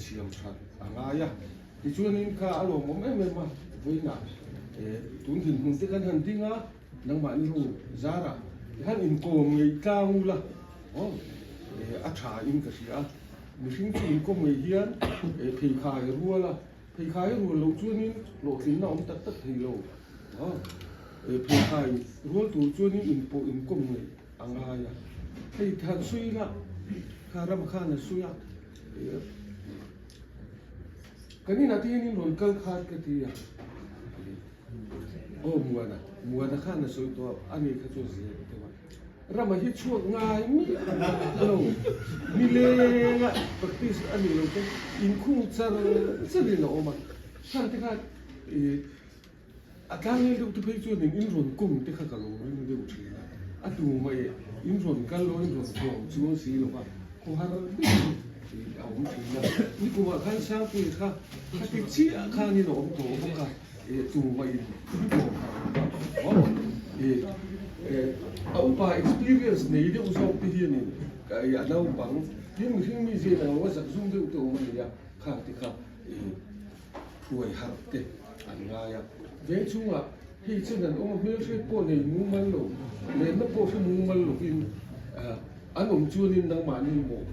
Speaker 1: เสียงชัดง่ายอ่ะที่ช่วงนี้ข้าอารมณ์ไม่มาไว้หนักตุนถึงหุ่นที่กันหันดิ้งอ่ะนังมันรู้จาระท่านอินโกงไงกลางละอ๋ออาชาอินก็เสียมีสิ่งที่อินโกงไงเฮียนผีขายรัวละผีขายรัวเราช่วงนี้โหลดสินน้องตัดทีโลอ๋อผีขายรัวตัวช่วงนี้อินโกงไงง่ายอ่ะให้ทานซุยละข้ารำคาญซุยอ่ะกันนี่นาทีนี้หล่นกังขาดกันทีอ่ะ โอ้มัวนะข้านะสวยตัวอันนี้เขาช่วยเสียแต่ว่าเรามาที่ช่วงง่ายมีเรามีเลยละปกติอันนี้เราจะอินคุ้งจะนี่เราออกมาท่านที่ข้าอาการนี้เราจะไปช่วยหนึ่งอินรุนกุ้งที่ข้ากับเราไม่ได้อุทิศนะอันดูมาอินรุนกันเราอินรุนกองช่วยสีเราว่าเขาหาเราเอาอุทิศนะนี่กูว่าข้าสร้างปีข้าติดเชื้อข้านี่เราตัวพวกข้าดูมาอินโอ้เอาไป experience นี่เดี๋ยวอุตส่าห์ไปเรียนนี่ก็อย่าเล่าบังยิ่งมีเสียงว่าสักสุ่มเดี๋ยวตัวมันเนี่ยข้าที่ข้าป่วยหักเตะอันง่ายเดี๋ยวช่วงที่เช่นนั้นโอ้ไม่ใช่ปวดในมือมันหรอกในนับปวดที่มือมันหรอกอินอันผมชวนอินนังมันนี่หมด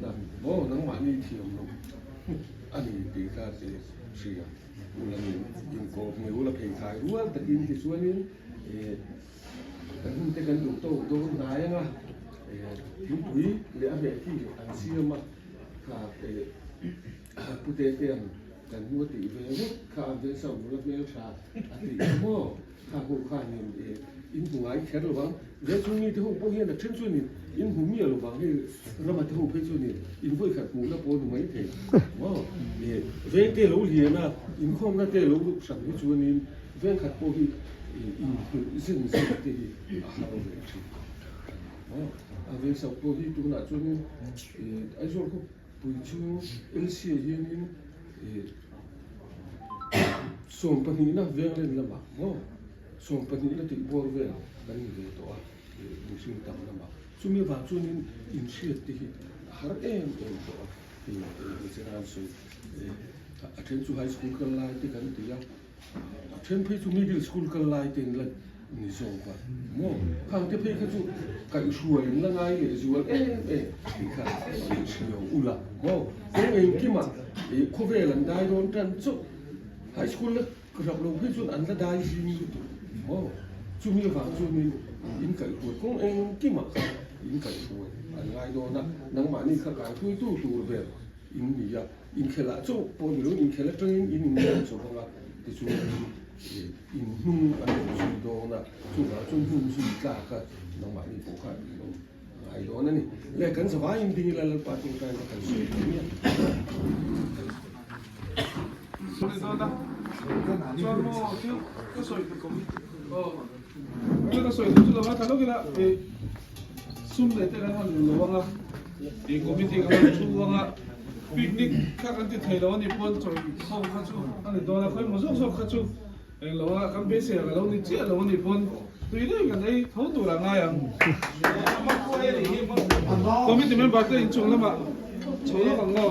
Speaker 1: นั่นโอ้นังมันนี่เทียมหรอกอันนี้ปีข้าจะเสียอุลามิอินโกไม่อุลาเพย์ขายรู้ว่าแต่อินที่ส่วนนี้กันแต่กันดูโตนายนะทิ้งปุ๋ยหรืออะไรที่อันเสียมาข้าผู้เตี้ยกันหัวตีเวรข้าเป็นสาวรักเมลชาอันที่โม่ข้าหูข้าเนี่ยอินหัวไอ้แค่ระวังเดี๋ยวช่วงนี้ที่หูพวกเฮียน่ะเช่นช่วงนี้อินหูมีระวังให้เรามาที่หูเพื่อช่วงนี้อินไว้ขัดหูแล้วปวดหัวไม่เท่ว้าวเวรเตลูเลียนะอินข้อมนั่นเตลูสั่งให้ช่วงนี้เวรขัดปวดที่ซึ่งที่หาเราเลยavec sa pohi tu na chuni ai zo ko puichu el si yin som pani na velen la ma mo som pani na ti bor ve kan ve to a ni sim tam na ma chumi va chuni in si ti har to ti general so attend to high school kan lai ti kan ti ya attend to middle school kan lai ti laนี่ส่งว่าโม่ข้างที่พี่เขาจูไก่ช่วยละไงเลยช่วยที่ข้าช่วยอุละโม่คนเองกี่มันคุยเรื่องได้โดนกันจุไฮสคูลเลยกระดับลงพี่จุอันละได้จริงโม่จุมีฝังจุมีอินไก่ช่วยคนเองกี่มันอินไก่ช่วยอันไงโดนนะนังมันนี่ข้าการคุยตู้แบบอินนี่อะอินเคล่าจุพอไม่รู้อินเคล่าจังอินนี่ส่งว่าที่ช่วยอินหุ่นอันนี้สุดโดนะสุดละจนหุ่นสุดกล้าก็น้องหมานี่ปกติไอ้โดนนั่นนี่เล่กันสบายจริงๆแล้วปัจจุบันก็กันสุดเนี่ย
Speaker 4: สุดยอดนะจวนโม่ที่ก็สวยทุกคนก็สวยทุกคนว่าถ้าเราคิดว่าซุ่มเลยแต่ละวันเราว่าดีคอมมิตี้ก็ช่วยว่าปิกนิกข้ากันที่ไทยเราเนี่ยพอนจอยเข้าข้าชูอันนี้โดนแล้วค่อยมาส่งข้าชูเราว่ากันเป็นเสียเราเนี่ยเจ้าเราเนี่ยพอนตัวนี้กันไอ้เขาตัวละง่ายอ่ะคอมมิตี้เมมเบอร์ก็อินชงแล้วมาชงแล้วกันก็